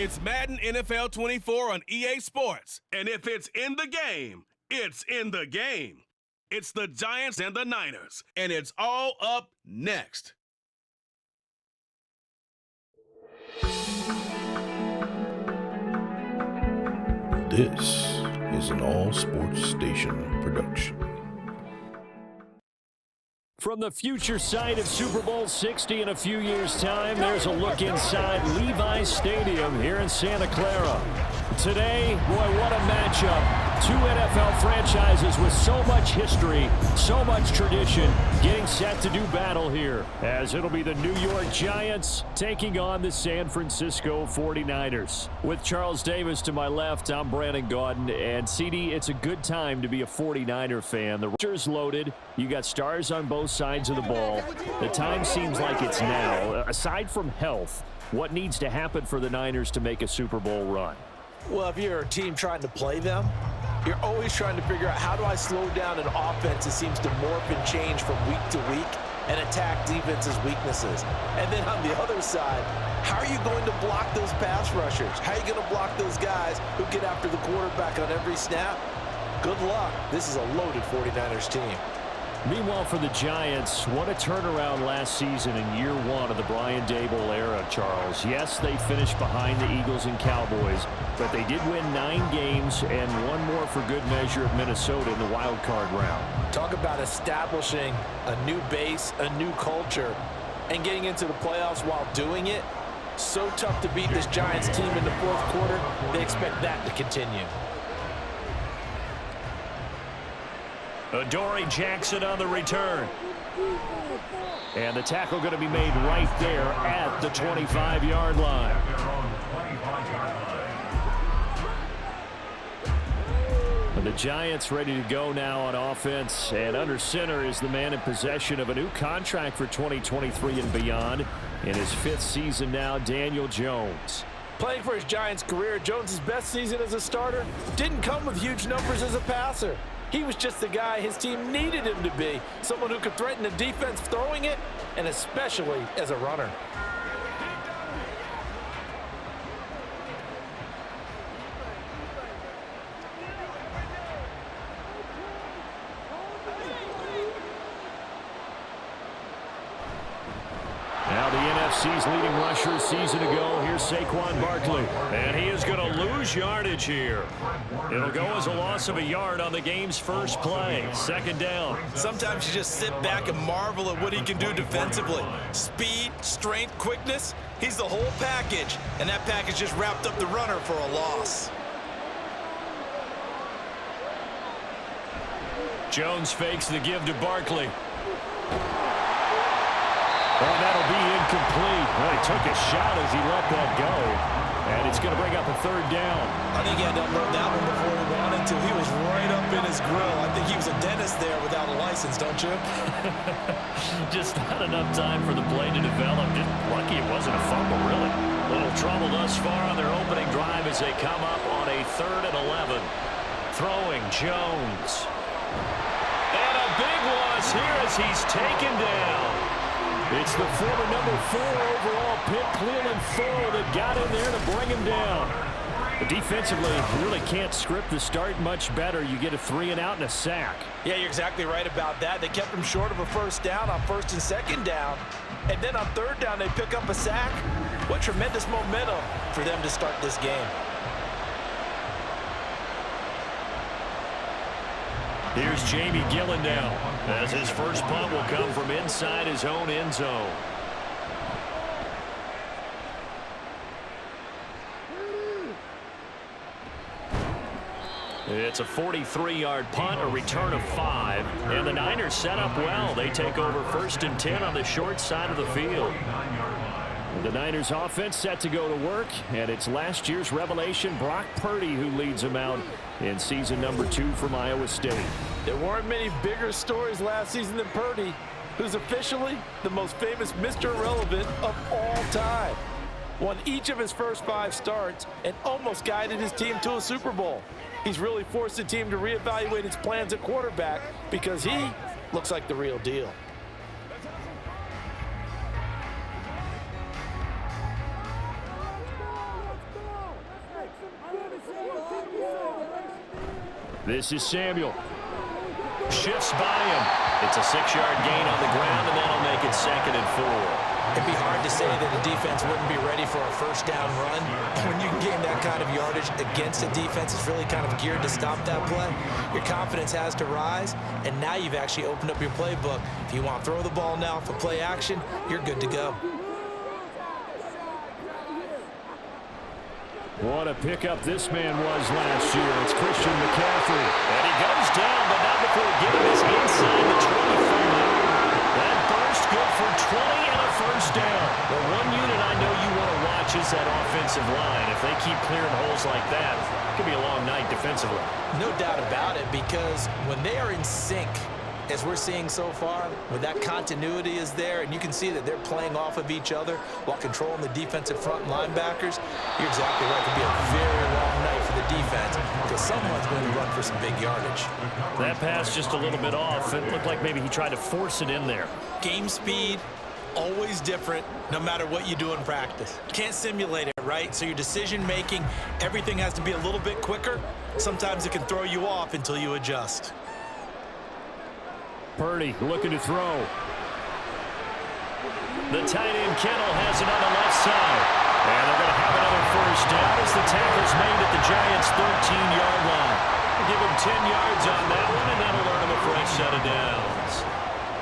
It's Madden NFL 24 on EA Sports. And if it's in the game, it's in the game. It's the Giants and the Niners. And it's all up next. This is an all sports station production. From the future site of Super Bowl 60 in a few years' time, there's a look inside Levi's Stadium here in Santa Clara. Today, boy, what a matchup. Two NFL franchises with so much history, so much tradition, getting set to do battle here, as it'll be the New York Giants taking on the San Francisco 49ers. With Charles Davis to my left, I'm Brandon Gaudin, and CD, it's a good time to be a 49er fan. The roster's loaded. You got stars on both sides of the ball. The time seems like it's now. Aside from health, what needs to happen for the Niners to make a Super Bowl run? Well, if you're a team trying to play them, you're always trying to figure out how do I slow down an offense that seems to morph and change from week to week and attack defense's weaknesses. And then on the other side, how are you going to block those pass rushers? How are you going to block those guys who get after the quarterback on every snap? Good luck. This is a loaded 49ers team. Meanwhile, for the Giants, what a turnaround last season in year one of the Brian Daboll era, Charles. Yes, they finished behind the Eagles and Cowboys, but they did win 9 games and one more for good measure at Minnesota in the wild card round. Talk about establishing a new base, a new culture, and getting into the playoffs while doing it. So tough to beat this Giants team in the fourth quarter. They expect that to continue. Adoree Jackson on the return. And the tackle going to be made right there at the 25-yard line. And the Giants ready to go now on offense. And under center is the man in possession of a new contract for 2023 and beyond. In his 5th season now, Daniel Jones. Playing for his Giants career, Jones' best season as a starter didn't come with huge numbers as a passer. He was just the guy his team needed him to be, someone who could threaten the defense throwing it, and especially as a runner. Now the NFC's leading rusher a season ago. Here's Saquon Barkley. And he is going to lose yardage here. It'll go as a loss of a yard on the game's first play. 2nd down. Sometimes you just sit back and marvel at what he can do defensively. Speed, strength, quickness. He's the whole package. And that package just wrapped up the runner for a loss. Jones fakes the give to Barkley. And that'll be incomplete. Well, he took a shot as he let that go. And it's going to bring up a 3rd down. I think he had to unload that one before he wanted to. He was right up in his grill. I think he was a dentist there without a license, don't you? Just not enough time for the play to develop. Just lucky it wasn't a fumble, really. Little trouble thus far on their opening drive as they come up on a 3rd and 11. Throwing Jones. And a big loss here as he's taken down. It's the former number 4 overall pick, Cleveland Thor, that got in there to bring him down. But defensively, you really can't script the start much better. You get a 3 and out and a sack. Yeah, you're exactly right about that. They kept him short of a 1st down on 1st and 2nd down. And then on 3rd down, they pick up a sack. What tremendous momentum for them to start this game. Here's Jamie Gillen now, as his first punt will come from inside his own end zone. It's a 43-yard punt, a return of 5, and the Niners set up well. They take over 1st and 10 on the short side of the field. The Niners offense set to go to work, and it's last year's revelation, Brock Purdy, who leads them out in season number 2 from Iowa State. There weren't many bigger stories last season than Purdy, who's officially the most famous Mr. Irrelevant of all time. Won each of his first 5 starts and almost guided his team to a Super Bowl. He's really forced the team to reevaluate its plans at quarterback because he looks like the real deal. This is Samuel. Shifts by him. It's a 6-yard gain on the ground, and that'll make it 2nd and 4. It'd be hard to say that the defense wouldn't be ready for a first down run. When you can gain that kind of yardage against a defense that's really kind of geared to stop that play, your confidence has to rise, and now you've actually opened up your playbook. If you want to throw the ball now for play action, you're good to go. What a pickup this man was last year. It's Christian McCaffrey. And he goes down, but not before getting this inside the 25. That burst good for 20 and a first down. The one unit I know you want to watch is that offensive line. If they keep clearing holes like that, it could be a long night defensively. No doubt about it, because when they are in sync, as we're seeing so far, when that continuity is there, and you can see that they're playing off of each other while controlling the defensive front linebackers, you're exactly right. It could be a very long night for the defense because someone's going to run for some big yardage. That pass just a little bit off. It looked like maybe he tried to force it in there. Game speed, always different, no matter what you do in practice. Can't simulate it, right? So your decision-making, everything has to be a little bit quicker. Sometimes it can throw you off until you adjust. Purdy looking to throw. The tight end Kennel has it on the left side. And they're going to have another first down as the tackle's made at the Giants' 13-yard line. Give him 10 yards on that one, and that'll earn him a fresh set of downs.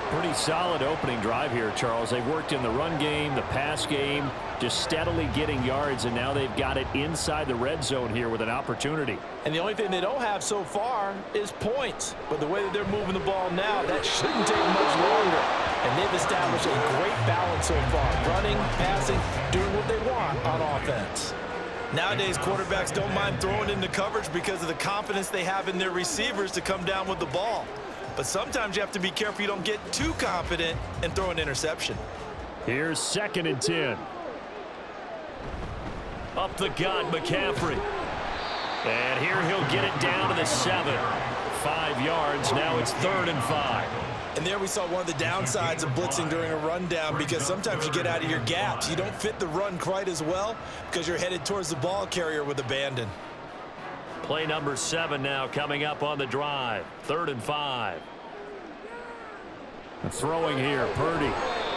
Pretty solid opening drive here, Charles. They've worked in the run game, the pass game, just steadily getting yards, and now they've got it inside the red zone here with an opportunity. And the only thing they don't have so far is points. But the way that they're moving the ball now, that shouldn't take much longer. And they've established a great balance so far. Running, passing, doing what they want on offense. Nowadays, quarterbacks don't mind throwing into coverage because of the confidence they have in their receivers to come down with the ball. But sometimes you have to be careful you don't get too confident and throw an interception. Here's 2nd and 10. Up the gut, McCaffrey. And here he'll get it down to the 7. 5 yards. Now it's 3rd and 5. And there we saw one of the downsides of blitzing during a rundown because sometimes you get out of your gaps. You don't fit the run quite as well because you're headed towards the ball carrier with abandon. Play number 7 now coming up on the drive. 3rd and 5. Throwing here, Purdy.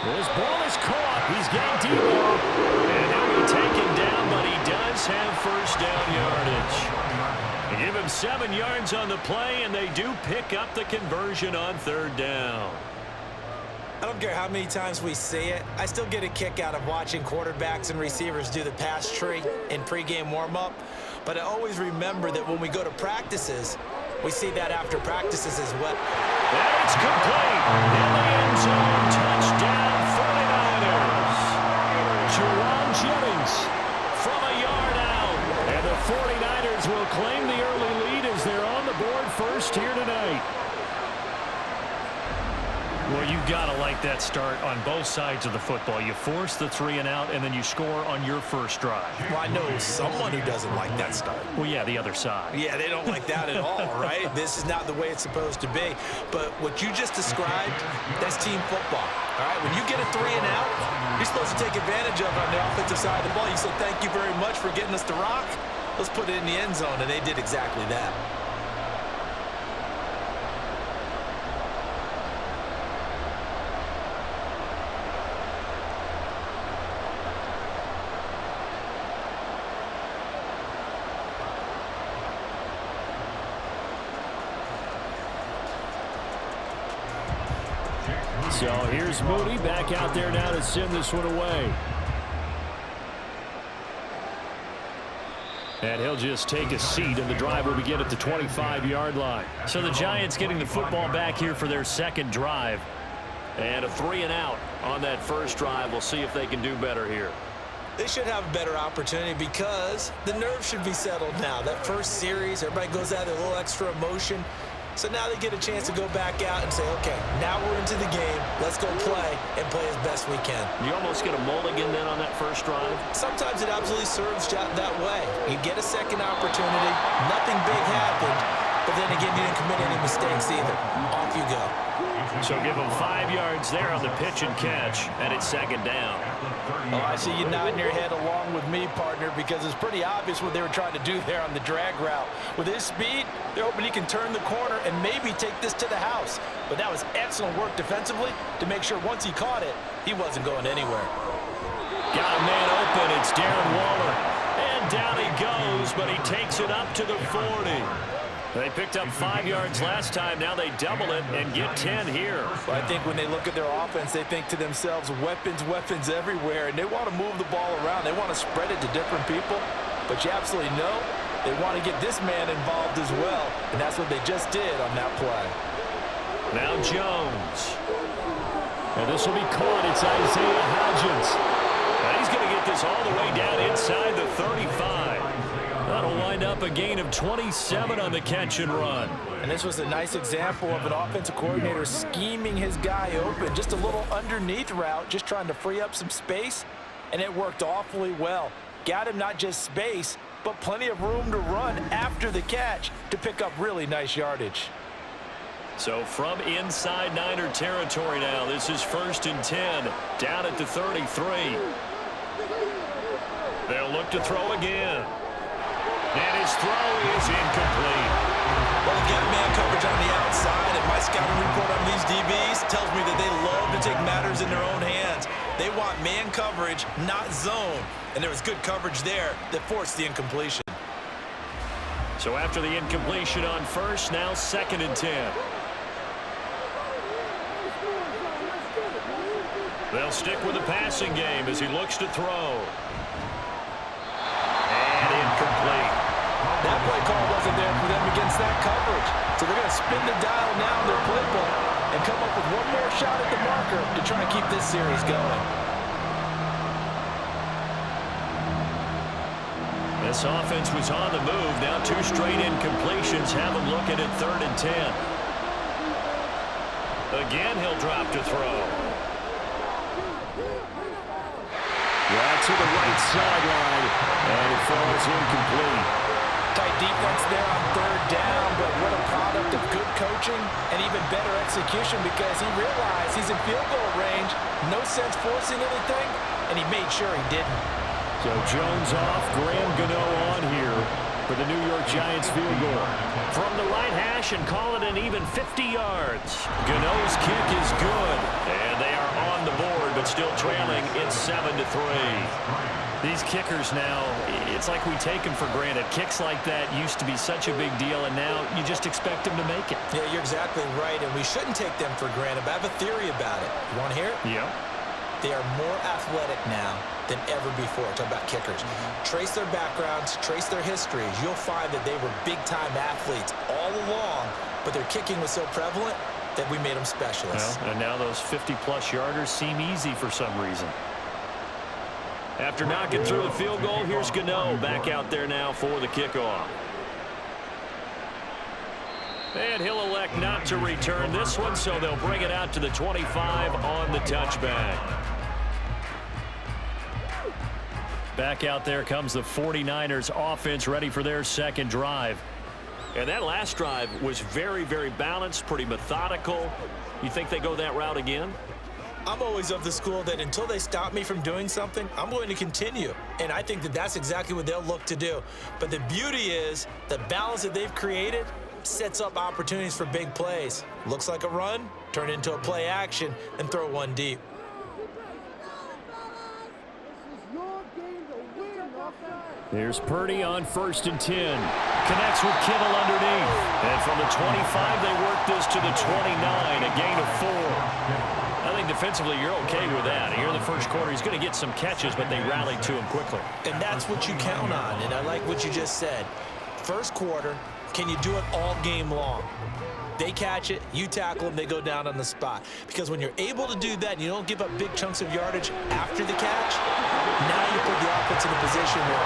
This ball is caught. He's got Debo. And he'll be taken down, but he does have first down yardage. They give him 7 yards on the play, and they do pick up the conversion on 3rd down. I don't care how many times we see it. I still get a kick out of watching quarterbacks and receivers do the pass tree in pregame warm-up. But I always remember that when we go to practices, we see that after practices as well. And it's complete. In the end zone, touchdown 49ers. Jerome Jennings from a yard out. And the 49ers will claim the early lead as they're on the board first here tonight. Well, you've got to like that start on both sides of the football. You force the 3 and out, and then you score on your first drive. Well, I know someone who doesn't like that start. Well, yeah, the other side. Yeah, they don't like that at all, right? This is not the way it's supposed to be. But what you just described, that's team football, all right? When you get a 3 and out, you're supposed to take advantage of it on the offensive side of the ball. You say, thank you very much for getting us to rock. Let's put it in the end zone, and they did exactly that. So here's Moody back out there now to send this one away. And he'll just take a seat, and the drive will begin at the 25-yard line. So the Giants getting the football back here for their second drive. And a 3 and out on that first drive. We'll see if they can do better here. They should have a better opportunity because the nerves should be settled now. That first series, everybody goes out with a little extra emotion. So now they get a chance to go back out and say, okay, now we're into the game. Let's go play and play as best we can. You almost get a mulligan then on that first drive? Sometimes it absolutely serves that way. You get a second opportunity. Nothing big happened. but then again, you didn't commit any mistakes either. Off you go. So give them 5 yards there on the pitch and catch, and it's second down. Oh, I see you nodding your head along with me, partner, because it's pretty obvious what they were trying to do there on the drag route. With his speed, they're hoping he can turn the corner and maybe take this to the house. But that was excellent work defensively to make sure once he caught it, he wasn't going anywhere. Got a man open. It's Darren Waller. And down he goes, but he takes it up to the 40. They picked up 5 yards last time. Now they double it and get 10 here. Well, I think when they look at their offense, they think to themselves, weapons, weapons everywhere, and they want to move the ball around. They want to spread it to different people, but you absolutely know they want to get this man involved as well, and that's what they just did on that play. Now Jones. And this will be caught. It's Isaiah Hodgins. And he's going to get this all the way down inside the 35. That'll wind up a gain of 27 on the catch and run. And this was a nice example of an offensive coordinator scheming his guy open. Just a little underneath route, just trying to free up some space, and it worked awfully well. Got him not just space, but plenty of room to run after the catch to pick up really nice yardage. So from inside Niner territory now, this is 1st and 10, down at the 33. They'll look to throw again. And his throw is incomplete. Well, again, man coverage on the outside, and my scouting report on these DBs tells me that they love to take matters in their own hands. They want man coverage, not zone. And there was good coverage there that forced the incompletion. So after the incompletion on first, now 2nd and 10. They'll stick with the passing game as he looks to throw. And incomplete. That play call wasn't there for them against that coverage. So they're going to spin the dial now in their playbook and come up with one more shot at the marker to try and keep this series going. This offense was on the move. Now 2 straight incompletions have them looking at 3rd and 10. Again, he'll drop to throw. Yeah, to the right sideline, and it falls incomplete. Tight defense there on 3rd down, but what a product of good coaching and even better execution because he realized he's in field goal range, no sense forcing anything, and he made sure he didn't. So Jones off, Graham Gano on here for the New York Giants field goal. From the right hash and call it an even 50 yards. Gano's kick is good, and they are on the board, but still trailing. It's 7-3. These kickers now, it's like we take them for granted. Kicks like that used to be such a big deal, and now you just expect them to make it. Yeah, you're exactly right, and we shouldn't take them for granted, but I have a theory about it. You want to hear it? Yeah. They are more athletic now than ever before. Talk about kickers. Trace their backgrounds, trace their histories. You'll find that they were big-time athletes all along, but their kicking was so prevalent that we made them specialists. Well, and now those 50-plus yarders seem easy for some reason. After knocking through the field goal, here's Gano back out there now for the kickoff. And he'll elect not to return this one, so they'll bring it out to the 25 on the touchback. Back out there comes the 49ers offense ready for their second drive. And that last drive was very, very balanced, pretty methodical. You think they go that route again? I'm always of the school that until they stop me from doing something, I'm going to continue. And I think that that's exactly what they'll look to do. But the beauty is the balance that they've created sets up opportunities for big plays. Looks like a run, turn it into a play action, and throw one deep. Here's Purdy on 1st and 10. Connects with Kittle underneath. And from the 25, they work this to the 29, a gain of 4. I think defensively you're okay with that. Here in the first quarter, he's going to get some catches, but they rallied to him quickly. And that's what you count on, and I like what you just said. First quarter, can you do it all game long? They catch it, you tackle them, they go down on the spot. Because when you're able to do that and you don't give up big chunks of yardage after the catch, now you put the offense in a position where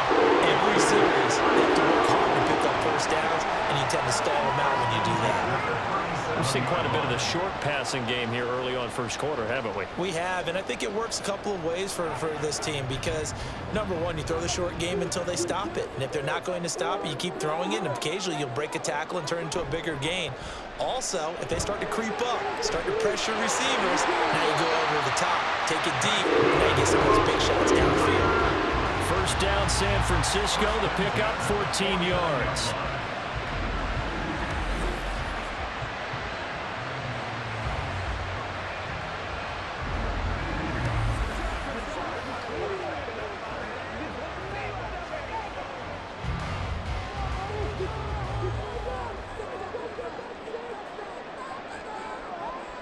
every series they have to work hard to pick up first downs, and you tend to stall them out when you do that. We've seen quite a bit of the short passing game here early on first quarter, haven't we? We have, and I think it works a couple of ways for this team because, number one, you throw the short game until they stop it. And if they're not going to stop it, you keep throwing it, and occasionally you'll break a tackle and turn into a bigger gain. Also, if they start to creep up, start to pressure receivers, now you go over the top, take it deep, and now you get some of those big shots downfield. First down, San Francisco, the pickup, 14 yards.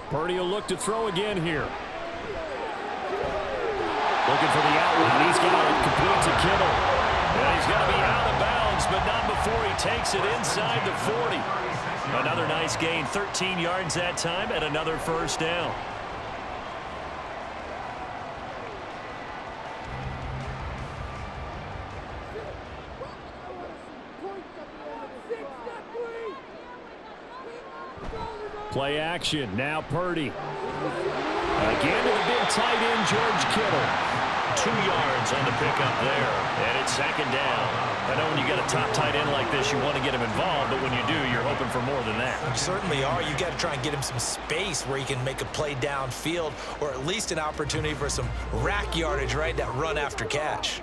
Purdy will look to throw again here. Looking for the out route. He's got it complete to Kittle. And he's going to be out of bounds, but not before he takes it inside the 40. Another nice gain, 13 yards that time, and another first down. Play action. Now Purdy. Again to the big tight end, George Kittle. 2 yards on the pickup there. And it's second down. I know when you get a top tight end like this, you want to get him involved, but when you do, you're hoping for more than that. You certainly are. You got to try and get him some space where he can make a play downfield, or at least an opportunity for some rack yardage, right? That run after catch.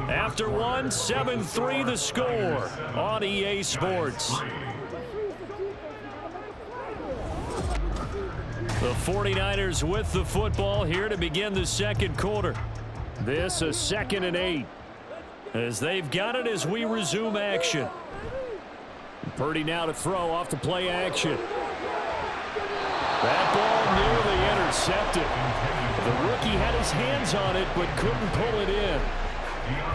After one, 7-3 the score on EA Sports. The 49ers with the football here to begin the second quarter. This a 2nd and 8. As they've got it as we resume action. Purdy now to throw off the play action. That ball nearly intercepted. The rookie had his hands on it but couldn't pull it in.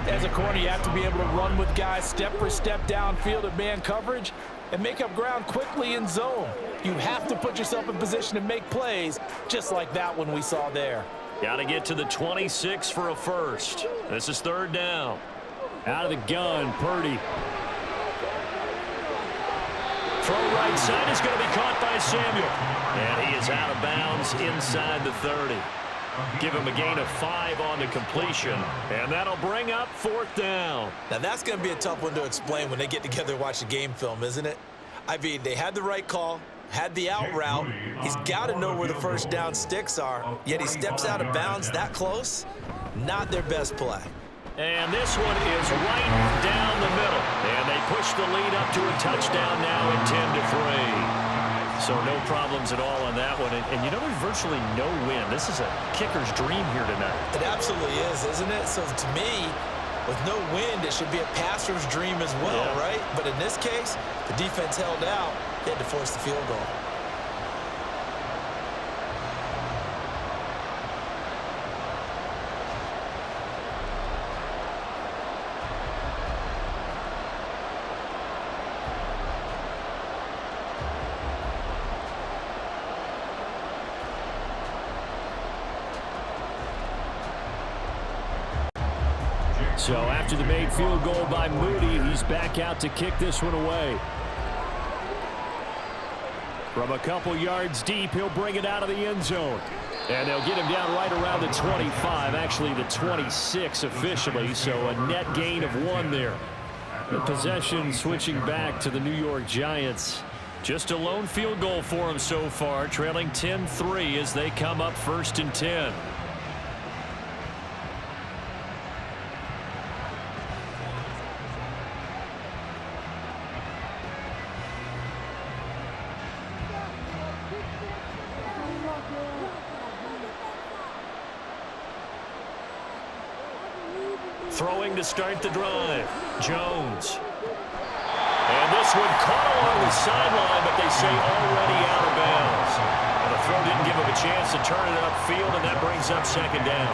As a corner, you have to be able to run with guys step for step downfield at man coverage and make up ground quickly in zone. You have to put yourself in position to make plays, just like that one we saw there. Got to get to the 26 for a first. This is third down. Out of the gun, Purdy. Throw right side is going to be caught by Samuel. And he is out of bounds inside the 30. Give him a gain of 5 on the completion, and that'll bring up 4th down. Now, that's going to be a tough one to explain when they get together and watch the game film, isn't it? I mean, they had the right call, had the out route. He's got to know where the first down sticks are, yet he steps out of bounds that close. Not their best play. And this one is right down the middle. And they push the lead up to a touchdown now at 10-3. So no problems at all on that one. And you know, there's virtually no wind. This is a kicker's dream here tonight. It absolutely is, isn't it? So to me, with no wind, it should be a passer's dream as well, right? But in this case, the defense held out. They had to force the field goal. So after the made field goal by Moody, he's back out to kick this one away. From a couple yards deep, he'll bring it out of the end zone. And they'll get him down right around the 25, actually the 26 officially, so a net gain of 1 there. The possession switching back to the New York Giants. Just a lone field goal for him so far, trailing 10-3 as they come up 1st and 10. Throwing to start the drive. Jones. And this one caught along the sideline, but they say already out of bounds. And the throw didn't give him a chance to turn it upfield, and that brings up 2nd down.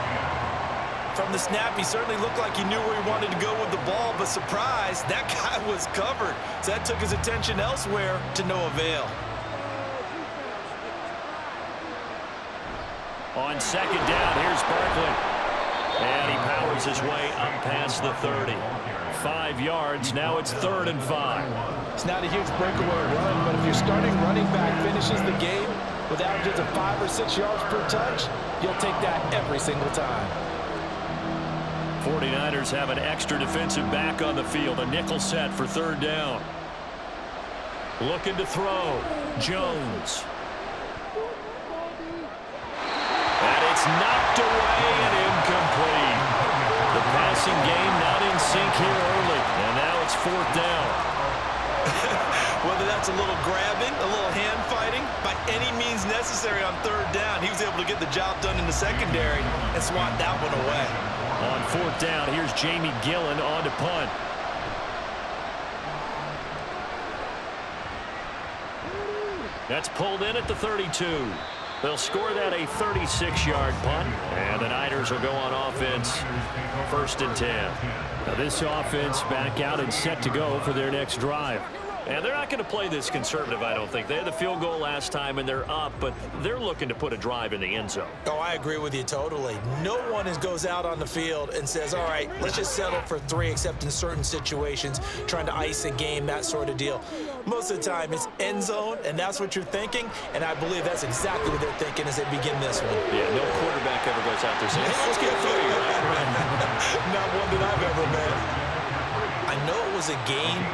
From the snap, he certainly looked like he knew where he wanted to go with the ball, but surprise, that guy was covered. So that took his attention elsewhere to no avail. On 2nd down, here's Barkley. And he powers his way up past the 30. 5 yards. Now it's 3rd and 5. It's not a huge breakaway run, but if your starting running back finishes the game with averages of 5 or 6 yards per touch, you'll take that every single time. 49ers have an extra defensive back on the field. A nickel set for 3rd down. Looking to throw. Jones. And it's knocked away and incomplete. The passing game not in sync here early. And now it's 4th down. Whether that's a little grabbing, a little hand fighting, by any means necessary on 3rd down, he was able to get the job done in the secondary and swat that one away. On 4th down, here's Jamie Gillen on to punt. That's pulled in at the 32. They'll score that a 36-yard punt, and the Niners will go on offense 1st and 10. Now this offense back out and set to go for their next drive. And they're not going to play this conservative, I don't think. They had the field goal last time, and they're up, but they're looking to put a drive in the end zone. Oh, I agree with you totally. No one goes out on the field and says, all right, let's just settle for 3, except in certain situations, trying to ice a game, that sort of deal. Most of the time, it's end zone, and that's what you're thinking, and I believe that's exactly what they're thinking as they begin this one. Yeah, no quarterback ever goes out there saying, hey, let's get 3. Not one that I've ever met. I know it was a game,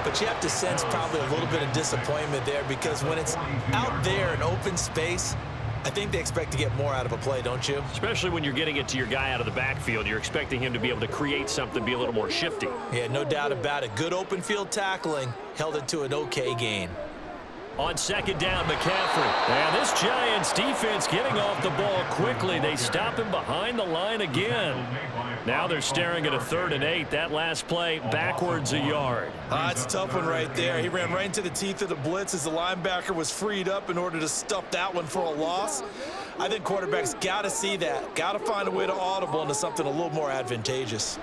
but you have to sense probably a little bit of disappointment there, because when it's out there in open space, I think they expect to get more out of a play, don't you? Especially when you're getting it to your guy out of the backfield. You're expecting him to be able to create something, be a little more shifty. Yeah, no doubt about it. Good open field tackling held it to an okay gain. On 2nd down, McCaffrey. And this Giants defense getting off the ball quickly. They stop him behind the line again. Now they're staring at a 3rd and 8. That last play backwards a yard. It's a tough one right there. He ran right into the teeth of the blitz as the linebacker was freed up in order to stuff that one for a loss. I think quarterbacks got to see that. Got to find a way to audible into something a little more advantageous.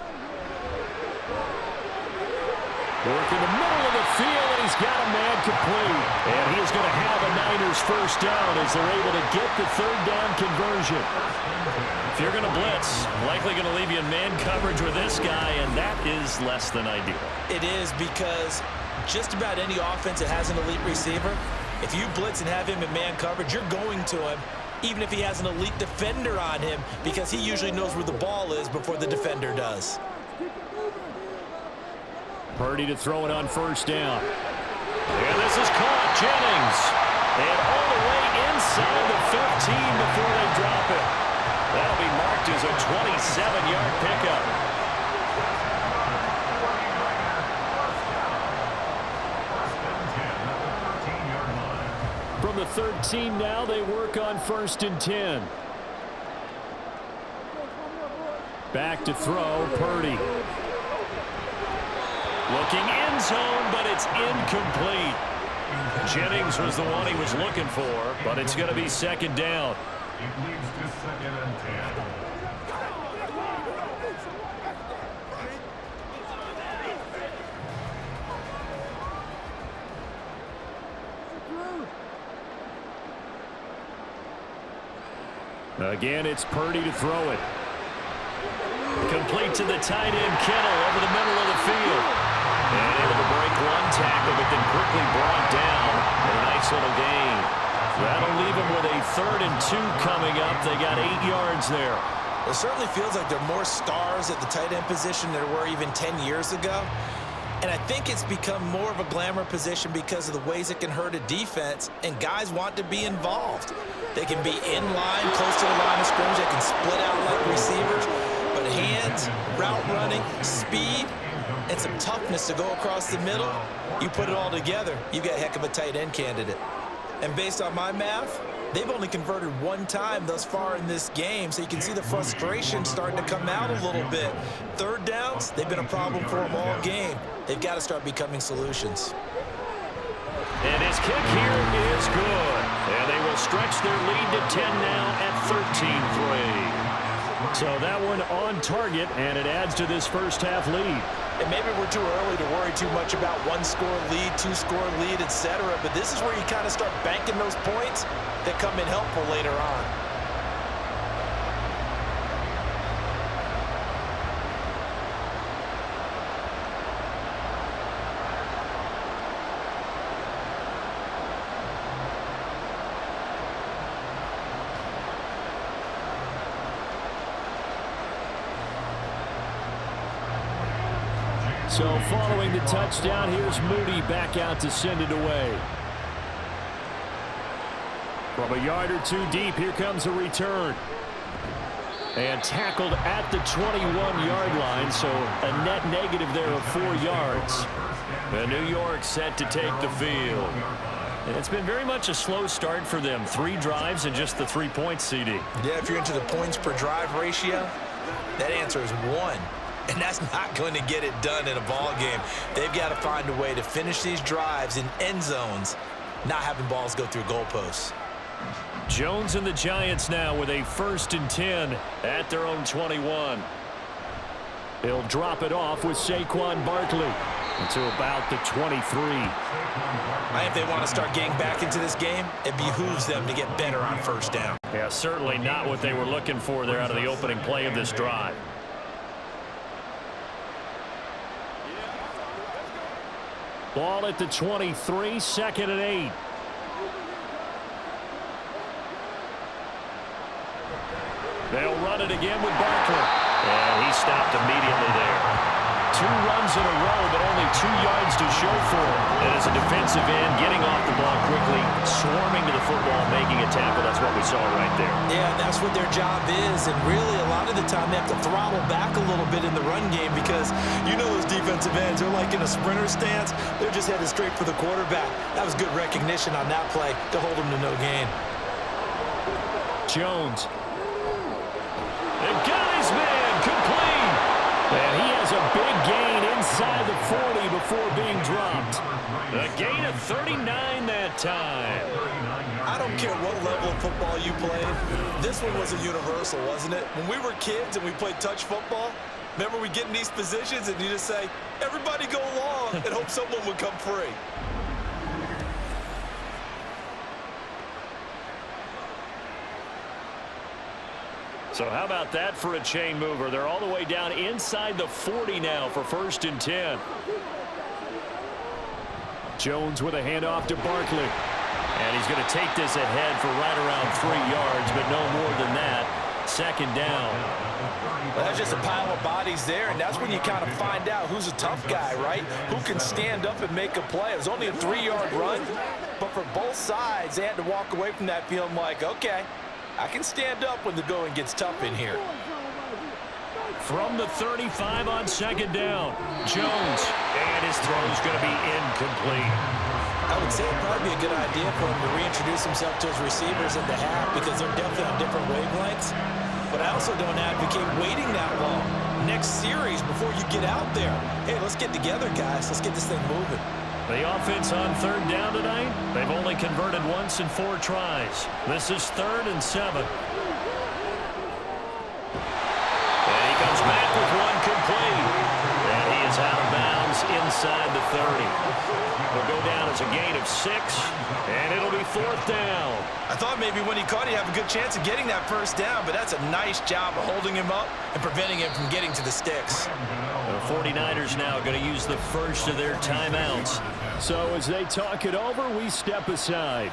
Work in the middle of the field, and he's got a man complete. And he is going to have a Niners 1st down as they're able to get the 3rd down conversion. If you're going to blitz, likely going to leave you in man coverage with this guy, and that is less than ideal. It is, because just about any offense that has an elite receiver, if you blitz and have him in man coverage, you're going to him, even if he has an elite defender on him, because he usually knows where the ball is before the defender does. Purdy to throw it on 1st down. And this is caught. Jennings. And all the way inside the 15 before they drop it. That'll be marked as a 27-yard pickup. From the 13 now, they work on 1st and 10. Back to throw, Purdy. Looking end zone, but it's incomplete. Jennings was the one he was looking for, but it's going to be 2nd down. It leads to 2nd and 10. Again, it's Purdy to throw it. Complete to the tight end, Kittle, over the middle of the field. And able to break one tackle, but then quickly brought down. A nice little gain. That'll leave him with a 3rd and 2 coming up. They got 8 yards there. It certainly feels like there are more stars at the tight end position than there were even 10 years ago. And I think it's become more of a glamour position because of the ways it can hurt a defense, and guys want to be involved. They can be in line, close to the line of scrimmage. They can split out like receivers. But hands, route running, speed, and some toughness to go across the middle, you put it all together, you got a heck of a tight end candidate. And based on my math, they've only converted 1 time thus far in this game, so you can see the frustration starting to come out a little bit. 3rd downs, they've been a problem for them all game. They've got to start becoming solutions. And his kick here is good. And they will stretch their lead to 10 now at 13-3. So that one on target, and it adds to this first half lead. And maybe we're too early to worry too much about 1-score lead, 2-score lead, etc. But this is where you kind of start banking those points that come in helpful later on. So following the touchdown, here's Moody back out to send it away. From a yard or two deep, here comes a return. And tackled at the 21-yard line, so a net negative there of 4 yards. And New York set to take the field. And it's been very much a slow start for them. 3 drives and just the 3 points, CD. Yeah, if you're into the points per drive ratio, that answer is 1. And that's not going to get it done in a ball game. They've got to find a way to finish these drives in end zones, not having balls go through goalposts. Jones and the Giants now with a 1st and 10 at their own 21. They'll drop it off with Saquon Barkley to about the 23. If they want to start getting back into this game, it behooves them to get better on 1st down. Yeah, certainly not what they were looking for there out of the opening play of this drive. Ball at the 23, 2nd and 8. They'll run it again with Barkley. And he stopped immediately there. 2 runs in a row, but only 2 yards to show for it. And as a defensive end, getting off the ball quickly, swarming to the football, making a tackle. That's what we saw right there. Yeah, that's what their job is. And really, a lot of the time, they have to throttle back a little bit in the run game because you know those defensive ends, they're like in a sprinter stance. They're just headed straight for the quarterback. That was good recognition on that play to hold them to no gain. Jones. And got his man complete. And he has a big gain inside the 40 before being dropped. A gain of 39 that time. I don't care what level of football you played. This one was a universal, wasn't it? When we were kids and we played touch football, remember we get in these positions and you just say, everybody go long and hope someone would come free. So how about that for a chain mover? They're all the way down inside the 40 now for 1st and 10. Jones with a handoff to Barkley. And he's going to take this ahead for right around 3 yards, but no more than that. 2nd down. Well, there's just a pile of bodies there, and that's when you kind of find out who's a tough guy, right? Who can stand up and make a play. It was only a 3-yard run, but for both sides, they had to walk away from that feeling like, okay, I can stand up when the going gets tough in here. From the 35 on 2nd down, Jones, and his throw's going to be incomplete. I would say it'd probably be a good idea for him to reintroduce himself to his receivers at the half because they're definitely on different wavelengths. But I also don't advocate waiting that long. Next series, before you get out there, hey, let's get together, guys. Let's get this thing moving. The offense on 3rd down tonight, they've only converted once in 4 tries. This is 3rd and 7. And he comes back with one complete. And he is out of bounds inside the 30. Will go down as a gain of 6, and it'll be 4th down. I thought maybe when he caught it, he'd have a good chance of getting that 1st down, but that's a nice job of holding him up and preventing him from getting to the sticks. The 49ers now going to use the first of their timeouts. So as they talk it over, we step aside.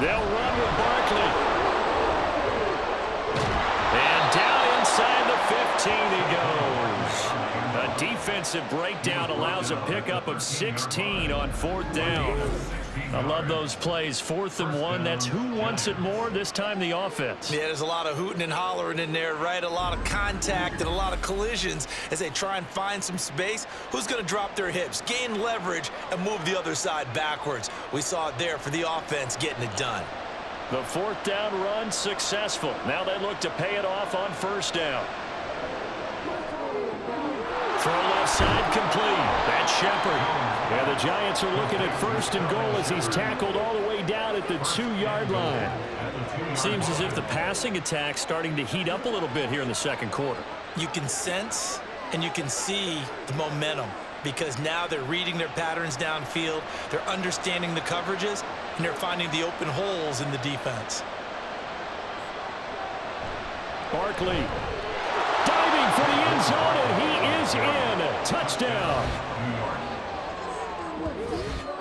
They'll run with Barkley. And down inside the 15 he goes. A defensive breakdown allows a pickup of 16 on 4th down. I love those plays. 4th and 1. That's who wants it more, this time the offense. Yeah, there's a lot of hooting and hollering in there, right? A lot of contact and a lot of collisions as they try and find some space. Who's going to drop their hips, gain leverage, and move the other side backwards? We saw it there for the offense getting it done. The 4th down run successful. Now they look to pay it off on 1st down. Throw left side complete. That's Shepard. Yeah, the Giants are looking at 1st and goal as he's tackled all the way down at the 2-yard line. Seems as if the passing attack's starting to heat up a little bit here in the 2nd quarter. You can sense and you can see the momentum. because now they're reading their patterns downfield, they're understanding the coverages, and they're finding the open holes in the defense. Barkley diving for the end zone, and he is in. Touchdown.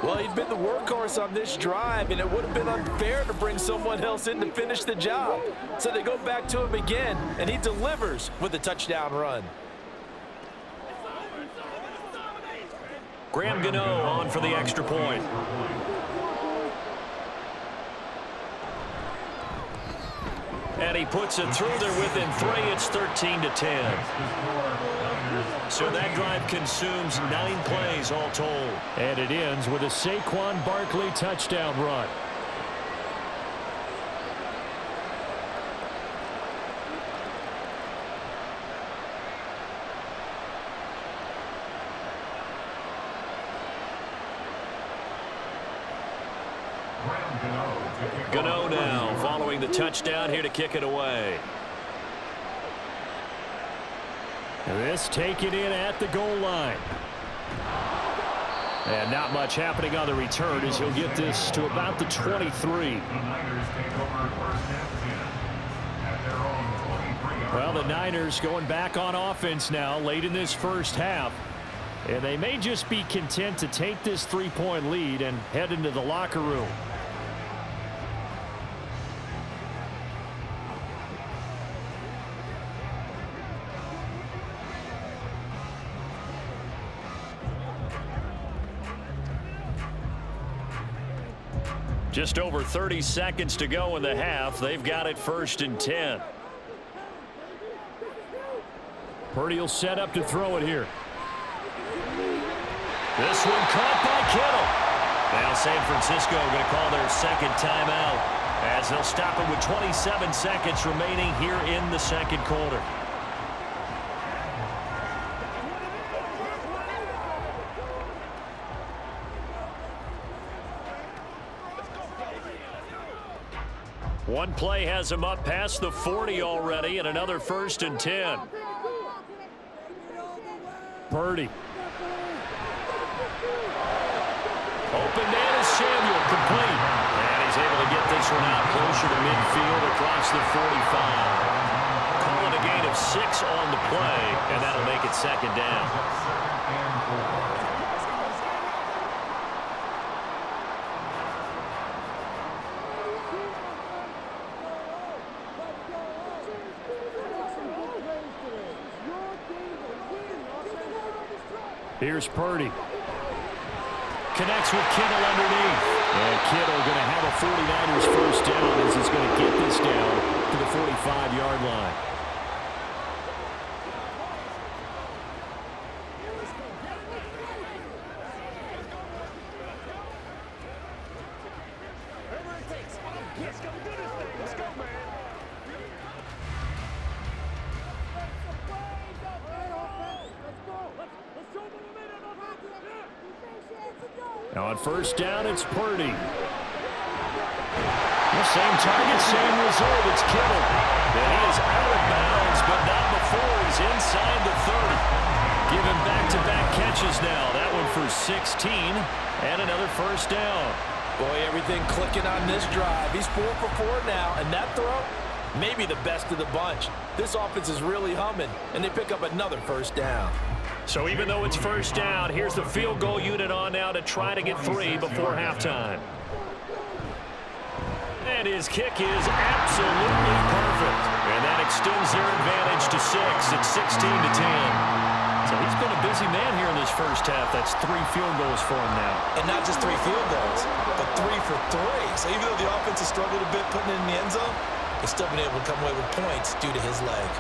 Well, he'd been the workhorse on this drive, and it would have been unfair to bring someone else in to finish the job. So they go back to him again, and he delivers with a touchdown run. Graham Gano on for the extra point. And he puts it through there within 3. It's 13-10. So that drive consumes 9 plays all told. And it ends with a Saquon Barkley touchdown run. Gano now following the touchdown here to kick it away. This taken in at the goal line. And not much happening on the return as he'll get this to about the 23. Well, the Niners going back on offense now late in this first half. And they may just be content to take this 3-point lead and head into the locker room. Just over 30 seconds to go in the half. They've got it 1st and 10. Purdy will set up to throw it here. This one caught by Kittle. Now San Francisco going to call their second timeout as they'll stop it with 27 seconds remaining here in the second quarter. One play has him up past the 40 already, and another 1st and 10. Purdy. Open man is Samuel, complete. And he's able to get this one out closer to midfield across the 45. Calling a gain of 6 on the play, and that'll make it 2nd down. Here's Purdy. Connects with Kittle underneath. And Kittle going to have a 49ers first down as he's going to get this down to the 45-yard line. Now on 1st down, it's Purdy. The same target, same result. It's Kittle. And he is out of bounds, but not before he's inside the 30. Give him back-to-back catches now. That one for 16 and another 1st down. Boy, everything clicking on this drive. He's 4 for 4 now, and that throw, maybe the best of the bunch. This offense is really humming, and they pick up another 1st down. So even though it's 1st down, here's the field goal unit on now to try to get 3 before halftime. And his kick is absolutely perfect. And that extends their advantage to 6. It's 16-10. So he's been a busy man here in this first half. That's 3 field goals for him now. And not just 3 field goals, but 3 for 3. So even though the offense has struggled a bit putting it in the end zone, they've still been able to come away with points due to his leg.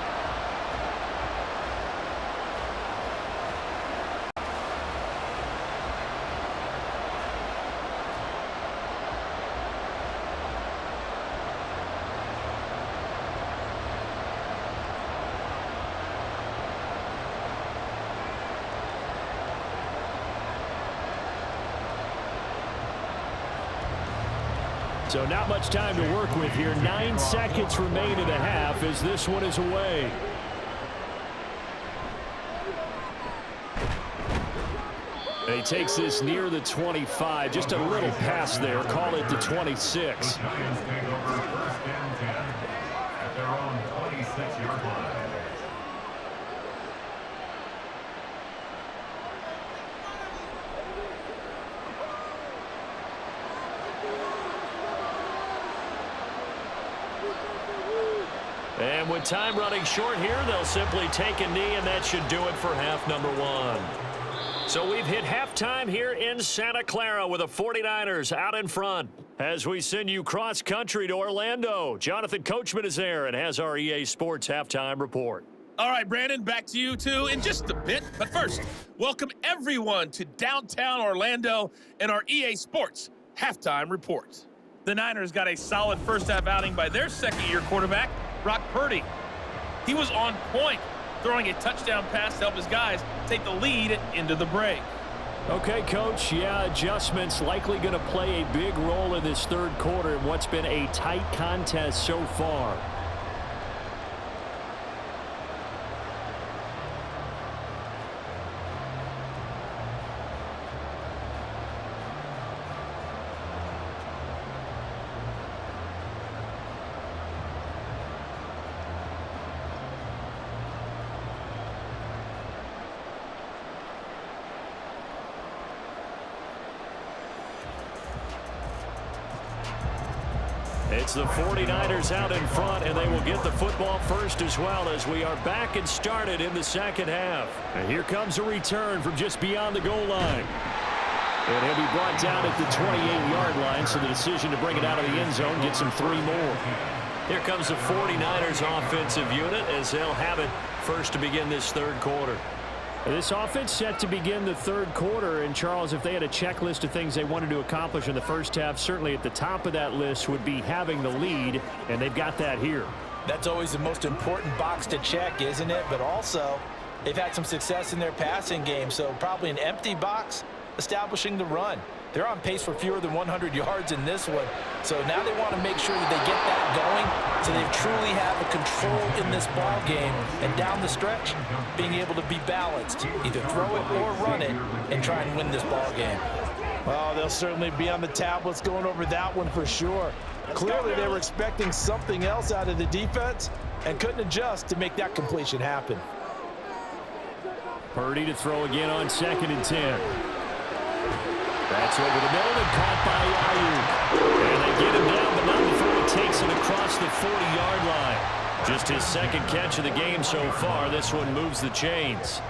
So not much time to work with here. 9 seconds remain in the half as this one is away. And he takes this near the 25, just a little pass there. Call it the 26. The Giants take over first and 10 at their own 26-yard line. And with time running short here, they'll simply take a knee, and that should do it for half number one. So we've hit halftime here in Santa Clara with the 49ers out in front. As we send you cross-country to Orlando, Jonathan Coachman is there and has our EA Sports halftime report. All right, Brandon, back to you, too, in just a bit. But first, welcome everyone to downtown Orlando and our EA Sports halftime report. The Niners got a solid first-half outing by their second-year quarterback, Brock Purdy. He was on point, throwing a touchdown pass to help his guys take the lead into the break. Okay, Coach, yeah, adjustments likely going to play a big role in this third quarter in what's been a tight contest so far. It's the 49ers out in front, and they will get the football first as well as we are back and started in the second half. And here comes a return from just beyond the goal line. And he'll be brought down at the 28-yard line, so the decision to bring it out of the end zone gets him 3 more. Here comes the 49ers offensive unit as they'll have it first to begin this third quarter. This offense set to begin the third quarter, and Charles, if they had a checklist of things they wanted to accomplish in the first half, certainly at the top of that list would be having the lead, and they've got that here. That's always the most important box to check, isn't it? But also, they've had some success in their passing game, so probably an empty box establishing the run. They're on pace for fewer than 100 yards in this one, so now they want to make sure that they get that going so they truly have a control in this ball game, and down the stretch, being able to be balanced, either throw it or run it, and try and win this ball game. Oh, they'll certainly be on the tablets going over that one for sure. Clearly, they were expecting something else out of the defense and couldn't adjust to make that completion happen. Purdy to throw again on 2nd and 10. That's over the middle and caught by Ayuk. And they get him down, but not before he takes it across the 40-yard line. Just his second catch of the game so far. This one moves the chains.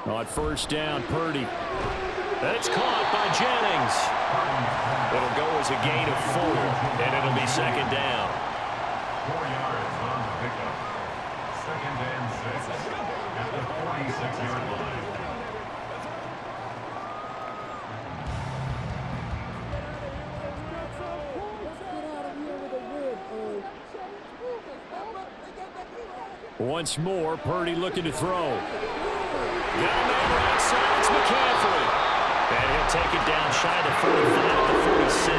On first down, Purdy. That's caught by Jennings. It'll go as a gain of 4, and it'll be second down. 4 yards on the pickup. Second and 6 at the 46-yard line. Once more, Purdy looking to throw. Got a man right side. It's McCaffrey. And he'll take it down shy of the 45 at the 46.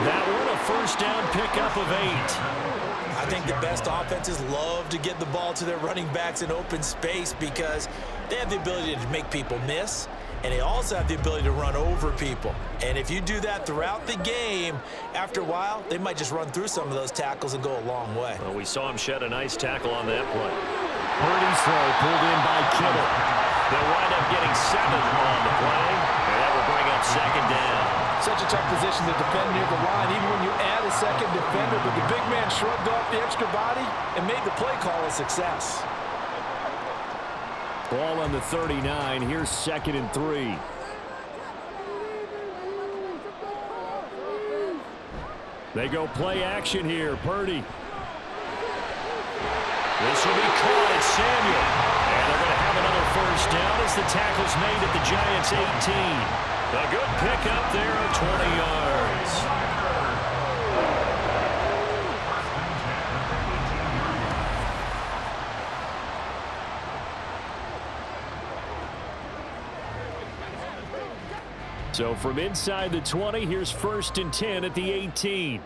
That one a first down pickup of 8. I think the best offenses love to get the ball to their running backs in open space because they have the ability to make people miss, and they also have the ability to run over people. And if you do that throughout the game, after a while, they might just run through some of those tackles and go a long way. Well, we saw him shed a nice tackle on that play. Purdy's throw pulled in by Kittle. They'll wind up getting 7 on the play, and that will bring up second down. Such a tough position to defend near the line, even when you add a second defender, but the big man shrugged off the extra body and made the play call a success. Ball on the 39. Here's 2nd and 3. They go play action here. Purdy. This will be caught at Samuel. And they're going to have another first down as the tackle's made at the Giants' 18. A good pickup there of 20 yards. So from inside the 20, here's 1st and 10 at the 18.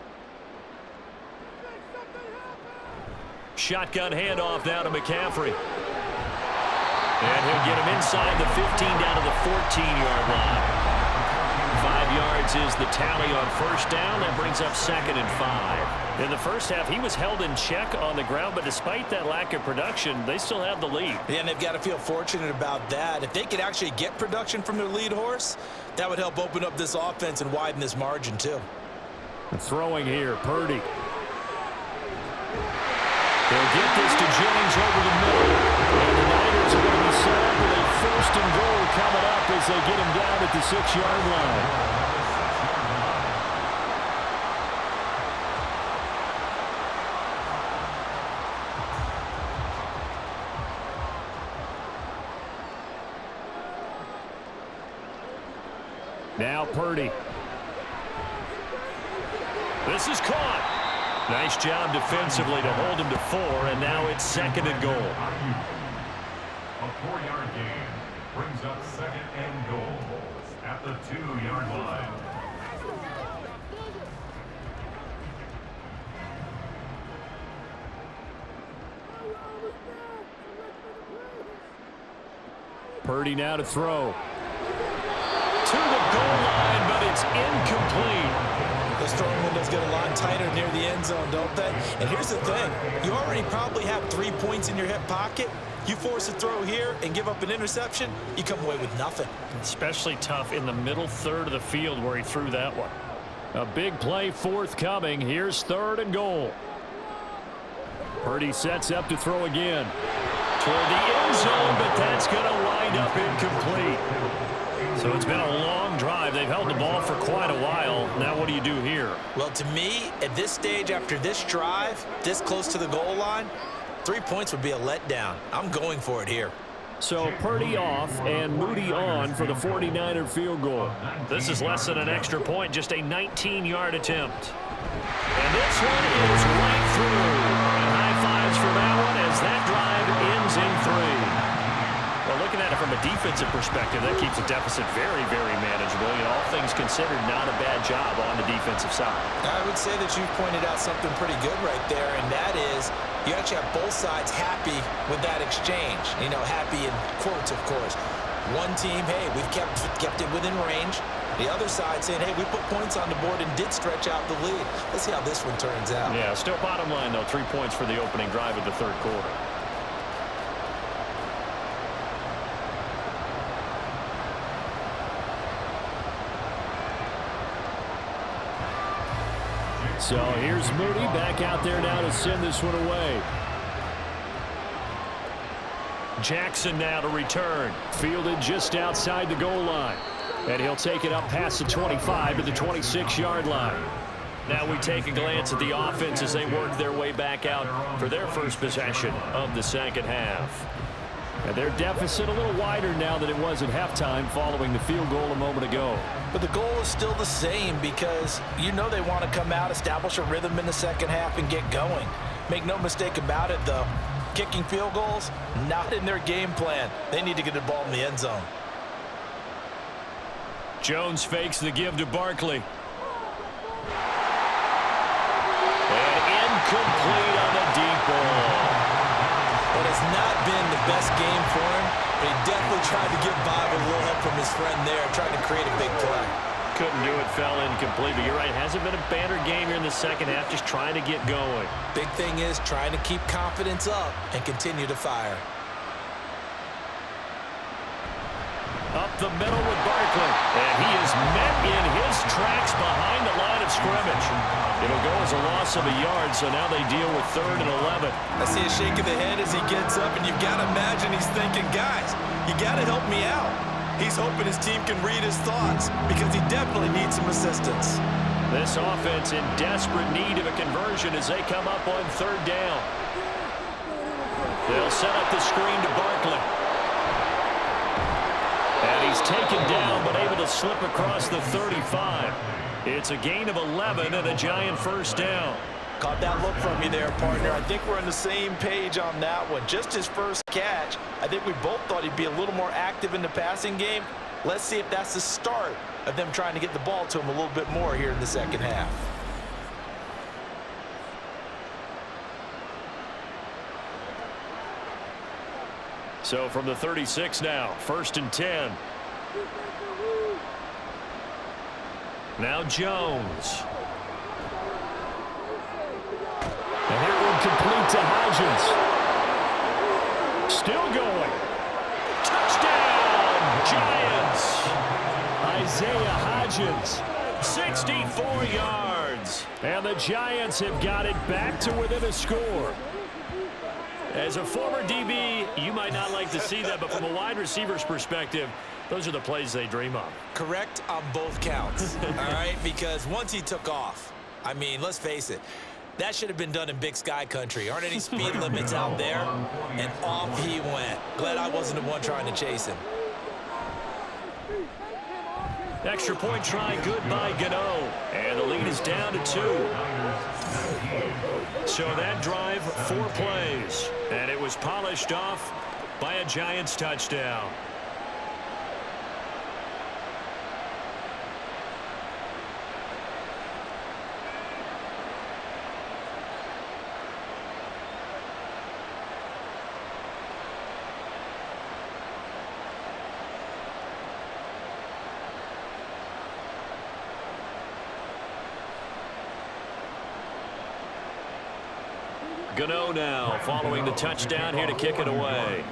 Shotgun handoff now to McCaffrey. And he'll get him inside the 15 down to the 14-yard line. 5 yards is the tally on 1st down. That brings up 2nd and 5. In the first half, he was held in check on the ground, but despite that lack of production, they still have the lead. Yeah, and they've got to feel fortunate about that. If they could actually get production from their lead horse, that would help open up this offense and widen this margin too. Throwing here, Purdy. They'll get this to Jennings over the middle. And the Niners are going to be set up with a 1st and goal coming up as they get him down at the 6-yard line. Now Purdy. This is caught. Nice job defensively to hold him to 4, and now it's 2nd and goal. A 4-yard gain brings up 2nd and goal at the 2-yard line. Purdy now to throw. To the goal line, but it's incomplete. Those throwing windows get a lot tighter near the end zone, don't they? And here's the thing. You already probably have 3 points in your hip pocket. You force a throw here and give up an interception, you come away with nothing. Especially tough in the middle third of the field where he threw that one. A big play forthcoming. Here's 3rd and goal. Purdy sets up to throw again. Toward the end zone, but that's going to wind up incomplete. So it's been a long drive. They've held the ball for quite a while. Now what do you do here? Well, to me, at this stage, after this drive, this close to the goal line, 3 points would be a letdown. I'm going for it here. So Purdy off and Moody on for the 49er field goal. This is less than an extra point, just a 19-yard attempt. And this one is right through. And high fives for that one as that drive ends in 3. Well, looking at it from a defensive perspective, that keeps the deficit very, very manageable. You know, all things considered, not a bad job on the defensive side. I would say that you pointed out something pretty good right there, and that is you actually have both sides happy with that exchange. You know, happy in quotes, of course. One team, hey, we've kept it within range. The other side saying, hey, we put points on the board and did stretch out the lead. Let's see how this one turns out. Yeah, still bottom line, though, 3 points for the opening drive of the 3rd quarter. So here's Moody back out there now to send this one away. Jackson now to return. Fielded just outside the goal line. And he'll take it up past the 25 to the 26-yard line. Now we take a glance at the offense as they work their way back out for their first possession of the 2nd half. And their deficit a little wider now than it was at halftime following the field goal a moment ago. But the goal is still the same because you know they want to come out, establish a rhythm in the 2nd half, and get going. Make no mistake about it, though. Kicking field goals, not in their game plan. They need to get the ball in the end zone. Jones fakes the give to Barkley. And incomplete on the deep ball. It has not been the best game for him, but he definitely tried to get by with a little help from his friend there, trying to create a big play. Couldn't do it, fell incomplete, but you're right, it hasn't been a banner game here in the 2nd half, just trying to get going. Big thing is trying to keep confidence up and continue to fire. Up the middle with Barkley, and he is met in his tracks behind the line of scrimmage. It'll go as a loss of a yard, so now they deal with 3rd and 11. I see a shake of the head as he gets up, and you've got to imagine he's thinking, guys, you got to help me out. He's hoping his team can read his thoughts because he definitely needs some assistance. This offense in desperate need of a conversion as they come up on 3rd down. They'll set up the screen to Barkley. And he's taken down, but able to slip across the 35. It's a gain of 11 and a giant 1st down. Caught that look from you there, partner. I think we're on the same page on that one. Just his first catch. I think we both thought he'd be a little more active in the passing game. Let's see if that's the start of them trying to get the ball to him a little bit more here in the second half. So from the 36 now, 1st and 10. Now Jones. And that one complete to Hodgins. Still going. Touchdown, Giants. Isaiah Hodgins, 64 yards. And the Giants have got it back to within a score. As a former DB, you might not like to see that, but from a wide receiver's perspective, those are the plays they dream of. Correct on both counts, all right? Because once he took off, I mean, let's face it, that should have been done in Big Sky country. Aren't any speed limits out there? And off he went. Glad I wasn't the one trying to chase him. Extra point try, good by Gano. And the lead is down to 2. So that drive, 4 plays. And it was polished off by a Giants touchdown. Gano now following the touchdown here to kick it away.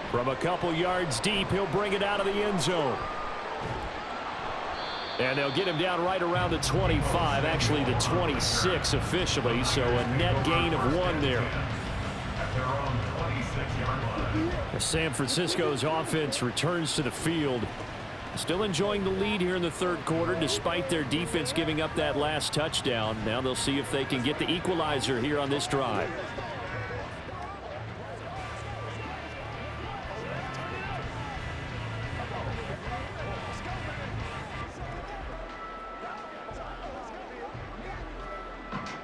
From a couple yards deep, he'll bring it out of the end zone. And they'll get him down right around the 25, actually the 26 officially, so a net gain of 1 there. San Francisco's offense returns to the field. Still enjoying the lead here in the 3rd quarter despite their defense giving up that last touchdown. Now they'll see if they can get the equalizer here on this drive.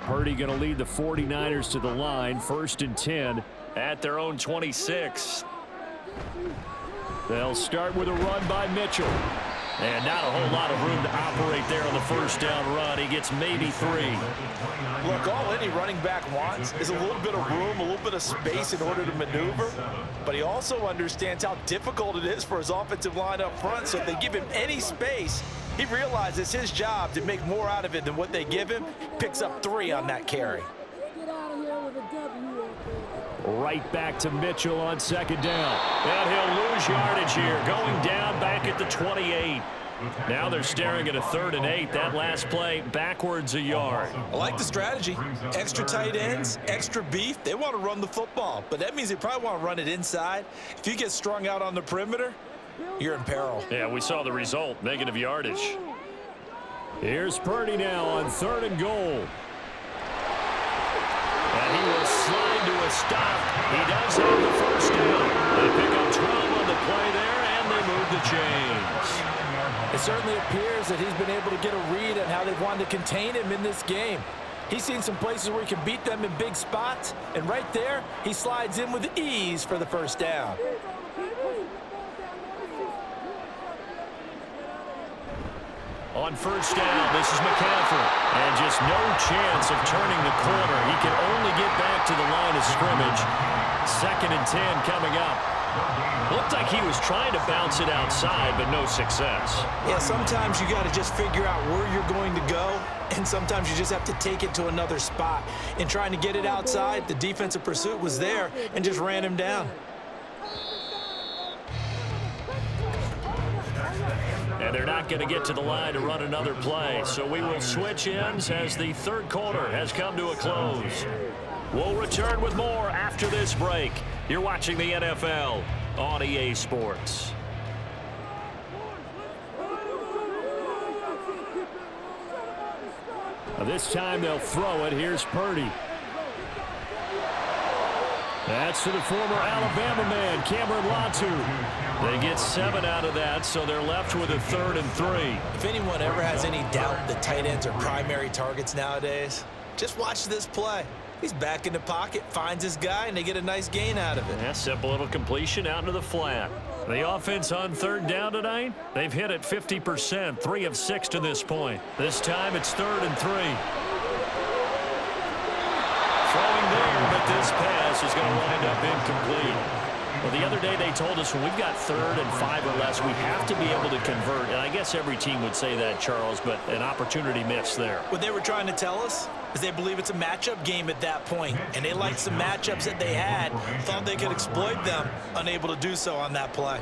Purdy going to lead the 49ers to the line, 1st and 10 at their own 26. They'll start with a run by Mitchell. And not a whole lot of room to operate there on the 1st down run. He gets maybe 3. Look, all any running back wants is a little bit of room, a little bit of space in order to maneuver. But he also understands how difficult it is for his offensive line up front. So if they give him any space, he realizes his job to make more out of it than what they give him. Picks up 3 on that carry. Right back to Mitchell on 2nd down. And he'll lose yardage here, going down back at the 28. Now they're staring at a 3rd and 8. That last play backwards a yard. I like the strategy. Extra tight ends, extra beef. They want to run the football, but that means they probably want to run it inside. If you get strung out on the perimeter, you're in peril. Yeah, we saw the result, negative yardage. Here's Purdy now on 3rd and goal. And he will slide to a stop. He does have the 1st down. They pick up 12 on the play there, and they move the chains. It certainly appears that he's been able to get a read on how they've wanted to contain him in this game. He's seen some places where he can beat them in big spots, and right there, he slides in with ease for the 1st down. On 1st down, this is McCaffrey. And just no chance of turning the corner. He can only get back to the line of scrimmage. 2nd and 10 coming up. Looked like he was trying to bounce it outside, but no success. Yeah, sometimes you got to just figure out where you're going to go, and sometimes you just have to take it to another spot. In trying to get it outside, the defensive pursuit was there and just ran him down. And they're not going to get to the line to run another play. So we will switch ends as the 3rd quarter has come to a close. We'll return with more after this break. You're watching the NFL on EA Sports. Now this time they'll throw it. Here's Purdy. That's to the former Alabama man, Cameron Latu. They get 7 out of that, so they're left with a 3rd and 3. If anyone ever has any doubt that tight ends are primary targets nowadays, just watch this play. He's back in the pocket, finds his guy, and they get a nice gain out of it. Yeah, simple little completion out into the flat. The offense on third down tonight, they've hit it 50%, 3 of 6 to this point. This time it's 3rd and 3. Throwing there, but this pass is going to wind up incomplete. Well, the other day they told us when we've got 3rd and 5 or less, we have to be able to convert. And I guess every team would say that, Charles, but an opportunity missed there. What they were trying to tell us is they believe it's a matchup game at that point, and they liked some matchups that they had, thought they could exploit them, unable to do so on that play.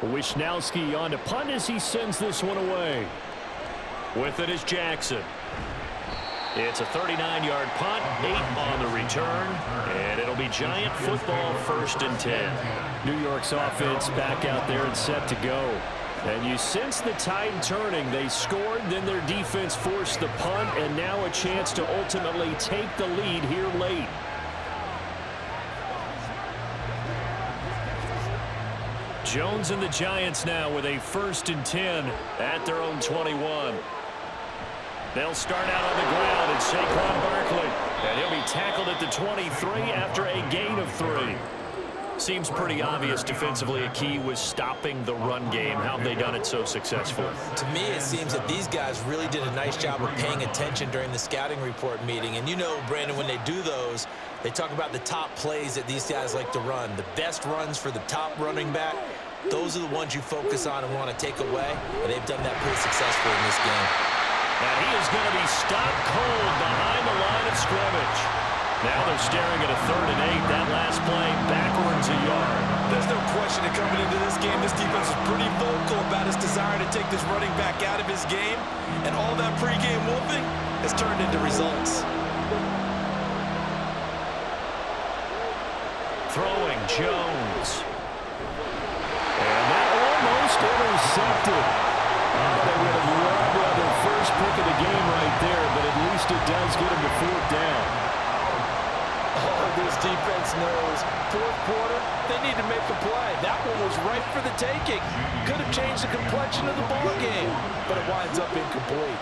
Wisnowski on to punt as he sends this one away. With it is Jackson. It's a 39-yard punt, 8 on the return, and it'll be Giant football 1st and 10. New York's offense back out there and set to go. And you sense the tide turning. They scored, then their defense forced the punt, and now a chance to ultimately take the lead here late. Jones and the Giants now with a 1st and 10 at their own 21. They'll start out on the ground, and Saquon Barkley. And he'll be tackled at the 23 after a gain of 3. Seems pretty obvious defensively a key was stopping the run game. How have they done it so successfully? To me, it seems that these guys really did a nice job of paying attention during the scouting report meeting. And you know, Brandon, when they do those, they talk about the top plays that these guys like to run. The best runs for the top running back, those are the ones you focus on and want to take away. And they've done that pretty successfully in this game. And he is going to be stopped cold behind the line of scrimmage. Now they're staring at a 3rd and 8. That last play backwards a yard. There's no question that coming into this game, this defense is pretty vocal about its desire to take this running back out of his game. And all that pregame wolfing has turned into results. Throwing Jones. And that almost intercepted. They would have loved their first pick of the game right there, but at least it does get them to 4th down. Oh, this defense knows 4th quarter, they need to make a play. That one was right for the taking. Could have changed the complexion of the ball game, but it winds up incomplete.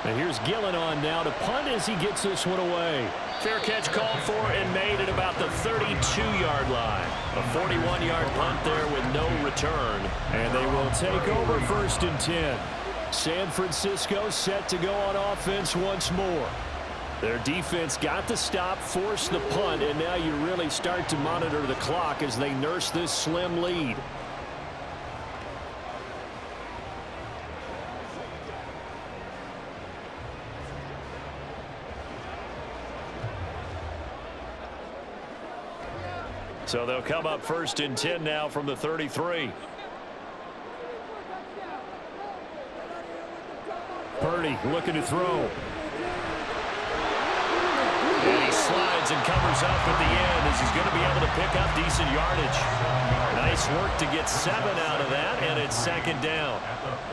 And here's Gillen on now to punt as he gets this one away. Fair catch called for and made at about the 32-yard line. A 41-yard punt there with no return. And they will take over 1st and 10. San Francisco set to go on offense once more. Their defense got the stop, forced the punt, and now you really start to monitor the clock as they nurse this slim lead. So they'll come up 1st and 10 now from the 33. Purdy looking to throw. And he slides and covers up at the end as he's going to be able to pick up decent yardage. Nice work to get 7 out of that, and it's 2nd down.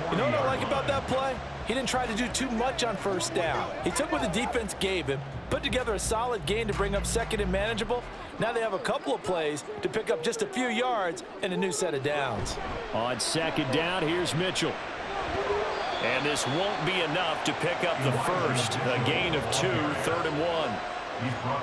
You know what I like about that play? He didn't try to do too much on 1st down. He took what the defense gave him, put together a solid gain to bring up 2nd and manageable. Now they have a couple of plays to pick up just a few yards and a new set of downs. On 2nd down, here's Mitchell. And this won't be enough to pick up the first. A gain of 2, 3rd and 1.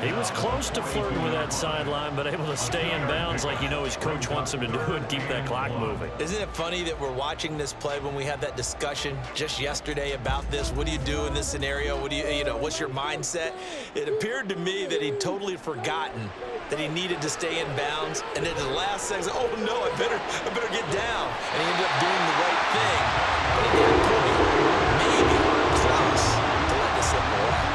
He was close to flirting with that sideline, but able to stay in bounds like you know his coach wants him to do and keep that clock moving. Isn't it funny that we're watching this play when we had that discussion just yesterday about this? What do you do in this scenario? What do you know, what's your mindset? It appeared to me that he'd totally forgotten that he needed to stay in bounds, and then the last second, oh no, I better get down. And he ended up doing the right thing. But at that point, maybe close to let this slip away.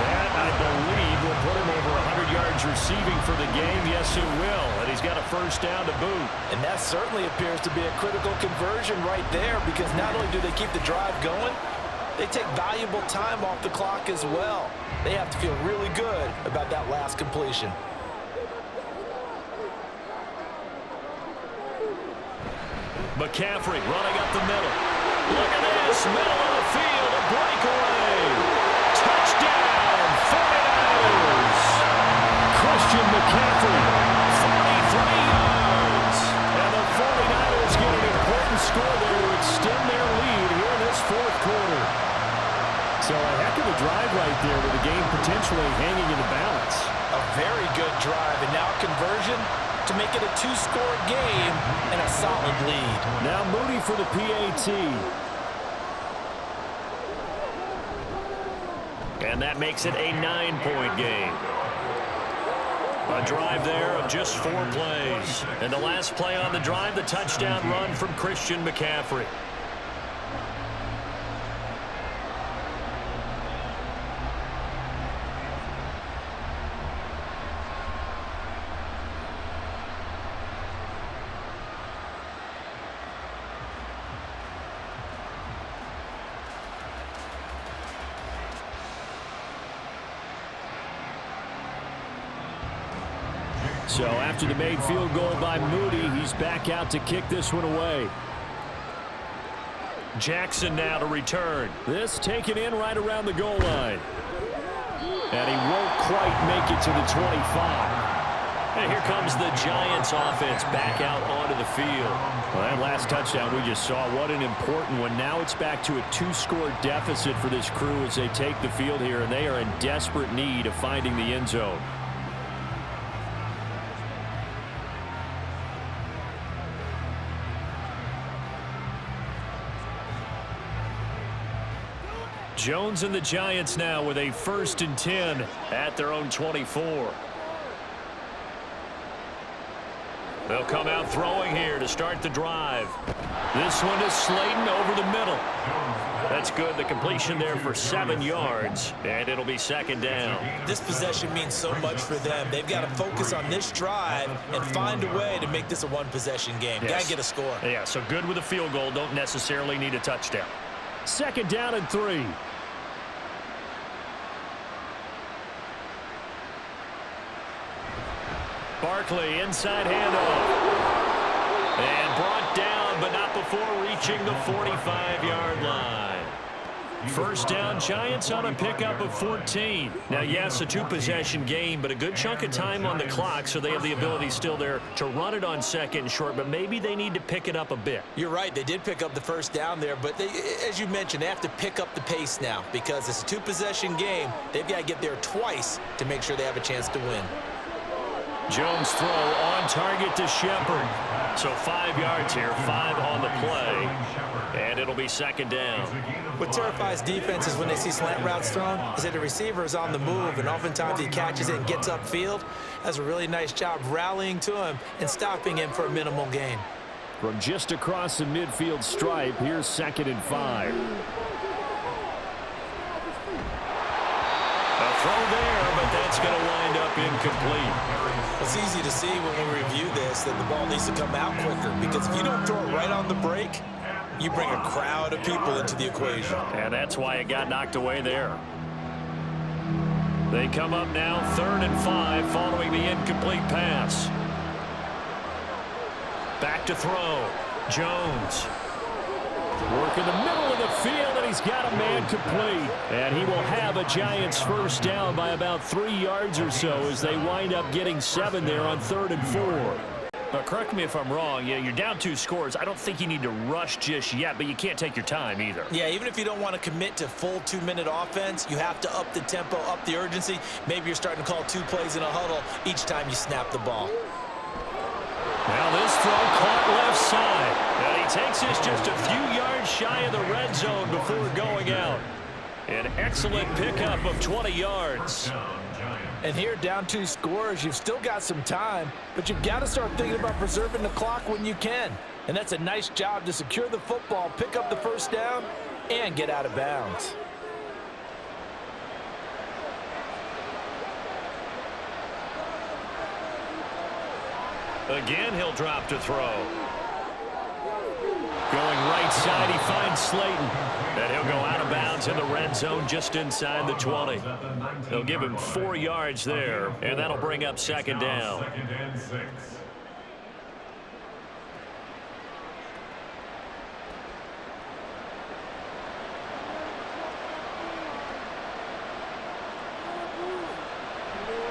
That, I believe, will put him over 100 yards receiving for the game. Yes, it will. And he's got a 1st down to boot. And that certainly appears to be a critical conversion right there, because not only do they keep the drive going, they take valuable time off the clock as well. They have to feel really good about that last completion. McCaffrey running up the middle. Look at this, middle of the field, a breakaway. Touchdown, 49ers. Christian McCaffrey, 43 yards. And the 49ers get an important score there to extend their lead here in this 4th quarter. So a heck of a drive potentially hanging in the balance. A very good drive, and now conversion to make it a two-score game and a solid lead. Now Moody for the PAT. And that makes it a 9-point game. A drive there of just 4 plays. And the last play on the drive, the touchdown run from Christian McCaffrey. So after the made field goal by Moody, he's back out to kick this one away. Jackson now to return. This taken in right around the goal line. And he won't quite make it to the 25. And here comes the Giants offense back out onto the field. Well, that last touchdown we just saw, what an important one. Now it's back to a 2-score deficit for this crew as they take the field here, and they are in desperate need of finding the end zone. Jones and the Giants now with a 1st and 10 at their own 24. They'll come out throwing here to start the drive. This one is Slayton over the middle. That's good. The completion there for 7 yards, and it'll be 2nd down. This possession means so much for them. They've got to focus on this drive and find a way to make this a one-possession game. Yes. Got to get a score. Yeah, so good with a field goal. Don't necessarily need a touchdown. 2nd down and 3. Barkley, inside handoff. And brought down, but not before reaching the 45-yard line. 1st down, Giants on a pickup of 14. Now, yes, a 2-possession game, but a good chunk of time on the clock, so they have the ability still there to run it on 2nd and short, but maybe they need to pick it up a bit. You're right. They did pick up the 1st down there, but they, as you mentioned, they have to pick up the pace now because it's a 2-possession game. They've got to get there twice to make sure they have a chance to win. Jones throw on target to Shepard. So 5 yards here, 5 on the play, and it'll be 2nd down. What terrifies defenses when they see slant routes thrown is that the receiver is on the move, and oftentimes he catches it and gets upfield. Does a really nice job rallying to him and stopping him for a minimal gain. From just across the midfield stripe, here's 2nd and 5. A throw there, but that's going to wind up incomplete. It's easy to see when we review this that the ball needs to come out quicker, because if you don't throw it right on the break, you bring a crowd of people into the equation. And that's why it got knocked away there. They come up now 3rd and 5 following the incomplete pass. Back to throw. Jones. Work in the middle of the field, and he's got a man complete. And he will have a Giants 1st down by about 3 yards or so as they wind up getting 7 there on 3rd and 4. But correct me if I'm wrong. Yeah, you're down 2 scores. I don't think you need to rush just yet, but you can't take your time either. Yeah, even if you don't want to commit to full 2-minute offense, you have to up the tempo, up the urgency. Maybe you're starting to call 2 plays in a huddle each time you snap the ball. Now this throw caught left side. And he takes this just a few yards shy of the red zone before going out. An excellent pickup of 20 yards. And here, down 2 scores, you've still got some time, but you've got to start thinking about preserving the clock when you can. And that's a nice job to secure the football, pick up the 1st down, and get out of bounds. Again, he'll drop to throw. Going right side, he finds Slayton. And he'll go out of bounds in the red zone just inside the 20. They'll give him 4 yards there, and that'll bring up 2nd down. 2nd and 6.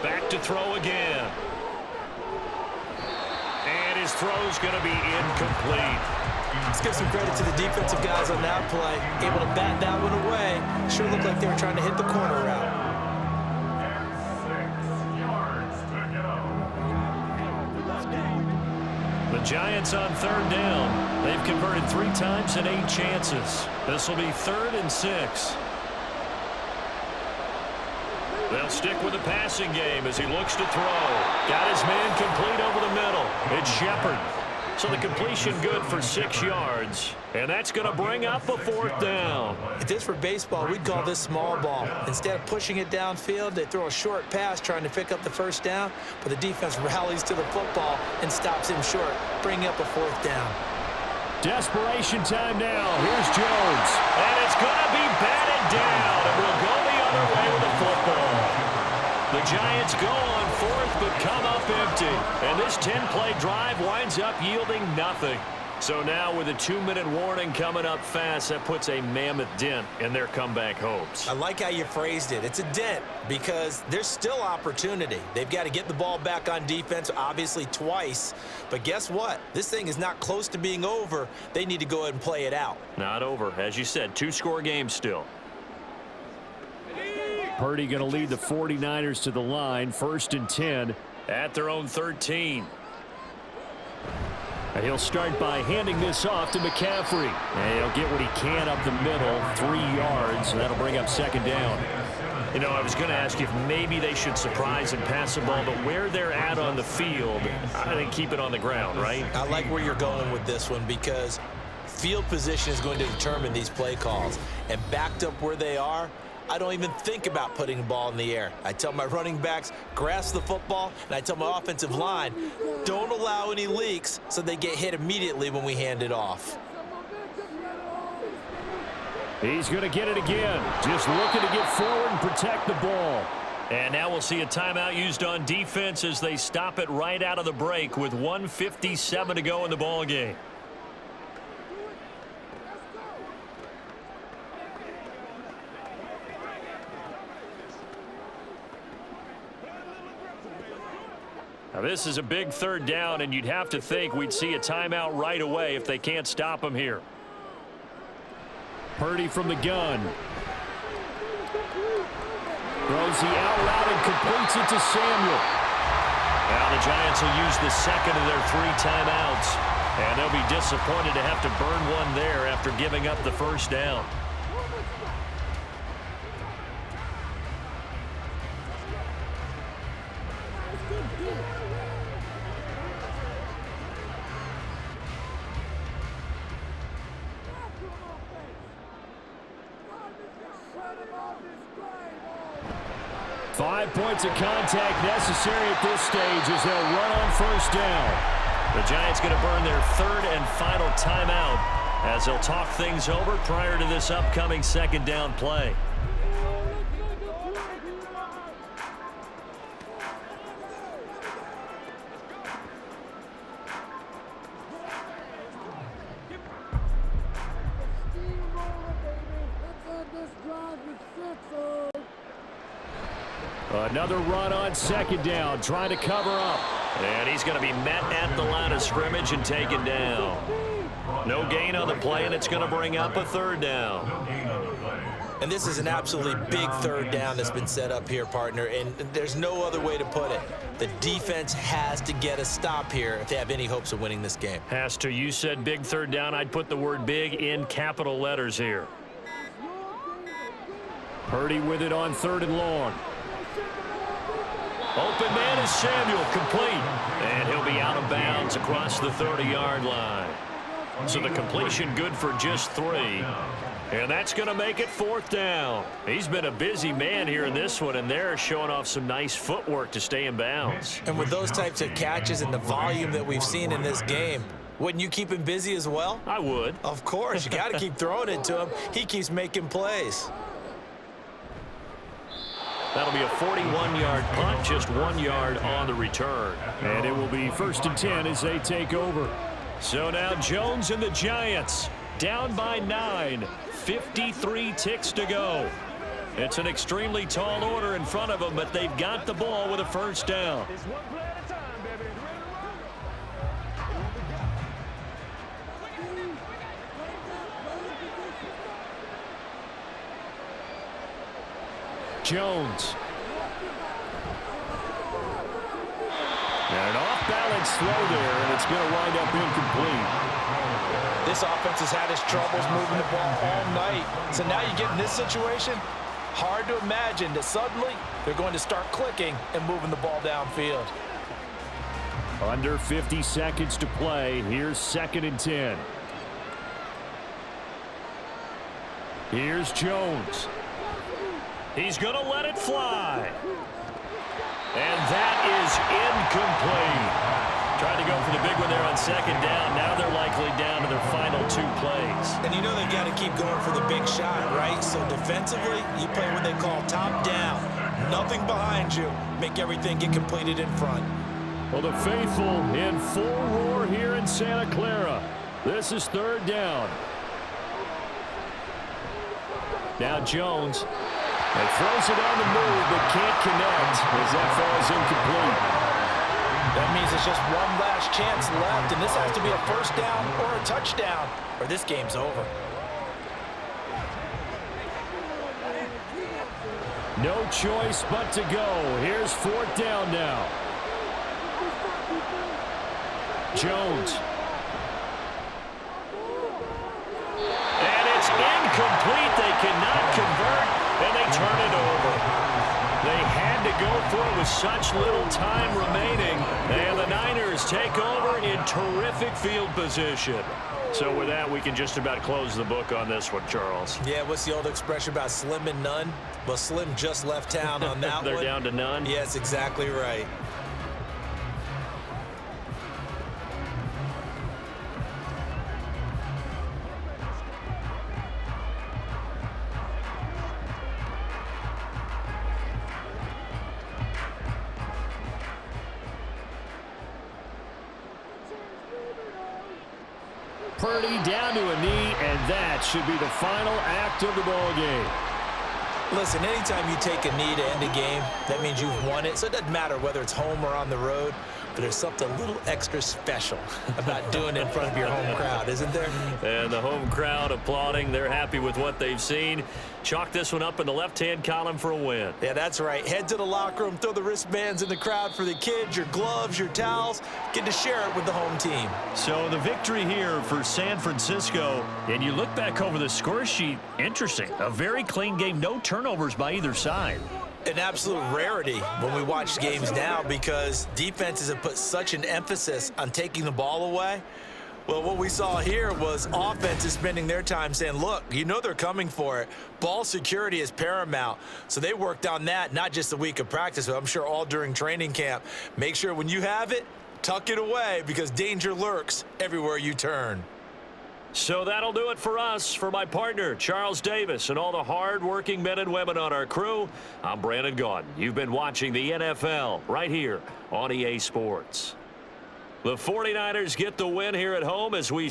Back to throw again. And his throw's going to be incomplete. Let's give some credit to the defensive guys on that play. Able to bat that one away. Sure looked like they were trying to hit the corner route. The Giants on third down. They've converted 3 times in 8 chances. This will be 3rd and 6. They'll stick with the passing game as he looks to throw. Got his man complete over the middle. It's Shepard. So the completion good for 6 yards. And that's going to bring up a 4th down. If this were baseball, we'd call this small ball. Instead of pushing it downfield, they throw a short pass trying to pick up the 1st down, but the defense rallies to the football and stops him short, bringing up a 4th down. Desperation time now. Here's Jones. And it's going to be batted down. And we'll go the other way with the football. The Giants go on 4th but come up empty. And this 10-play drive winds up yielding nothing. So now with a 2-minute warning coming up fast, that puts a mammoth dent in their comeback hopes. I like how you phrased it. It's a dent because there's still opportunity. They've got to get the ball back on defense, obviously twice. But guess what? This thing is not close to being over. They need to go ahead and play it out. Not over. As you said, 2-score game still. Purdy going to lead the 49ers to the line, 1st and 10 at their own 13. And he'll start by handing this off to McCaffrey. And he'll get what he can up the middle, 3 yards. And that'll bring up 2nd down. You know, I was going to ask you if maybe they should surprise and pass the ball, but where they're at on the field, I think keep it on the ground, right? I like where you're going with this one because field position is going to determine these play calls. And backed up where they are, I don't even think about putting the ball in the air. I tell my running backs, grasp the football, and I tell my offensive line, don't allow any leaks so they get hit immediately when we hand it off. He's going to get it again. Just looking to get forward and protect the ball. And now we'll see a timeout used on defense as they stop it right out of the break with 1:57 to go in the ball game. Now this is a big 3rd down, and you'd have to think we'd see a timeout right away if they can't stop him here. Purdy from the gun. Throws the out route and completes it to Samuel. Now the Giants will use the 2nd of their 3 timeouts. And they'll be disappointed to have to burn one there after giving up the 1st down. Five points of contact necessary at this stage as they'll run on 1st down. The Giants going to burn their 3rd and final timeout as they'll talk things over prior to this upcoming 2nd down play. Another run on 2nd down, trying to cover up. And he's going to be met at the line of scrimmage and taken down. No gain on the play, and it's going to bring up a 3rd down. And this is an absolutely big 3rd down that's been set up here, partner, and there's no other way to put it. The defense has to get a stop here if they have any hopes of winning this game. Has to. You said big 3rd down. I'd put the word big in capital letters here. Purdy with it on 3rd and long. Open man is Samuel, complete. And he'll be out of bounds across the 30-yard line. So the completion good for just 3. And that's going to make it 4th down. He's been a busy man here in this one, and they're showing off some nice footwork to stay in bounds. And with those types of catches and the volume that we've seen in this game, wouldn't you keep him busy as well? I would. Of course. You got to keep throwing it to him. He keeps making plays. That'll be a 41-yard punt, just 1 yard on the return. And it will be 1st and 10 as they take over. So now Jones and the Giants down by 9. 53 ticks to go. It's an extremely tall order in front of them, but they've got the ball with a 1st down. Jones. And an off-balance throw there, and it's going to wind up incomplete. This offense has had its troubles moving the ball all night. So now you get in this situation, hard to imagine that suddenly they're going to start clicking and moving the ball downfield. Under 50 seconds to play. Here's 2nd and 10. Here's Jones. He's going to let it fly. And that is incomplete. Trying to go for the big one there on 2nd down. Now they're likely down to their final 2 plays. And you know they've got to keep going for the big shot, right? So defensively, you play what they call top down. Nothing behind you. Make everything get completed in front. Well, the faithful in full roar here in Santa Clara. This is 3rd down. Now Jones. And throws it on the move, but can't connect as that falls incomplete. That means it's just one last chance left, and this has to be a 1st down or a touchdown, or this game's over. No choice but to go. Here's 4th down now. Jones. And it's incomplete. They cannot convert, and they turn it over. They had to go for it with such little time remaining, and the Niners take over in terrific field position. So with that, we can just about close the book on this one, Charles. Yeah, what's the old expression about slim and none? Well, Slim just left town on that They're one. down to none? Yes, exactly right. Purdy down to a knee, and that should be the final act of the ball game. Listen, anytime you take a knee to end a game, that means you've won it. So it doesn't matter whether it's home or on the road, but there's something a little extra special about doing it in front of your home crowd, isn't there? And the home crowd applauding. They're happy with what they've seen. Chalk this one up in the left-hand column for a win. Yeah, that's right. Head to the locker room, throw the wristbands in the crowd for the kids, your gloves, your towels. Get to share it with the home team. So the victory here for San Francisco. And you look back over the score sheet, interesting. A very clean game, no turnovers by either side. An absolute rarity when we watch games now because defenses have put such an emphasis on taking the ball away. Well, what we saw here was offenses spending their time saying, look, you know they're coming for it. Ball security is paramount. So they worked on that, not just a week of practice, but I'm sure all during training camp. Make sure when you have it, tuck it away because danger lurks everywhere you turn. So that'll do it for us. For my partner, Charles Davis, and all the hard-working men and women on our crew, I'm Brandon Gaudin. You've been watching the NFL right here on EA Sports. The 49ers get the win here at home as we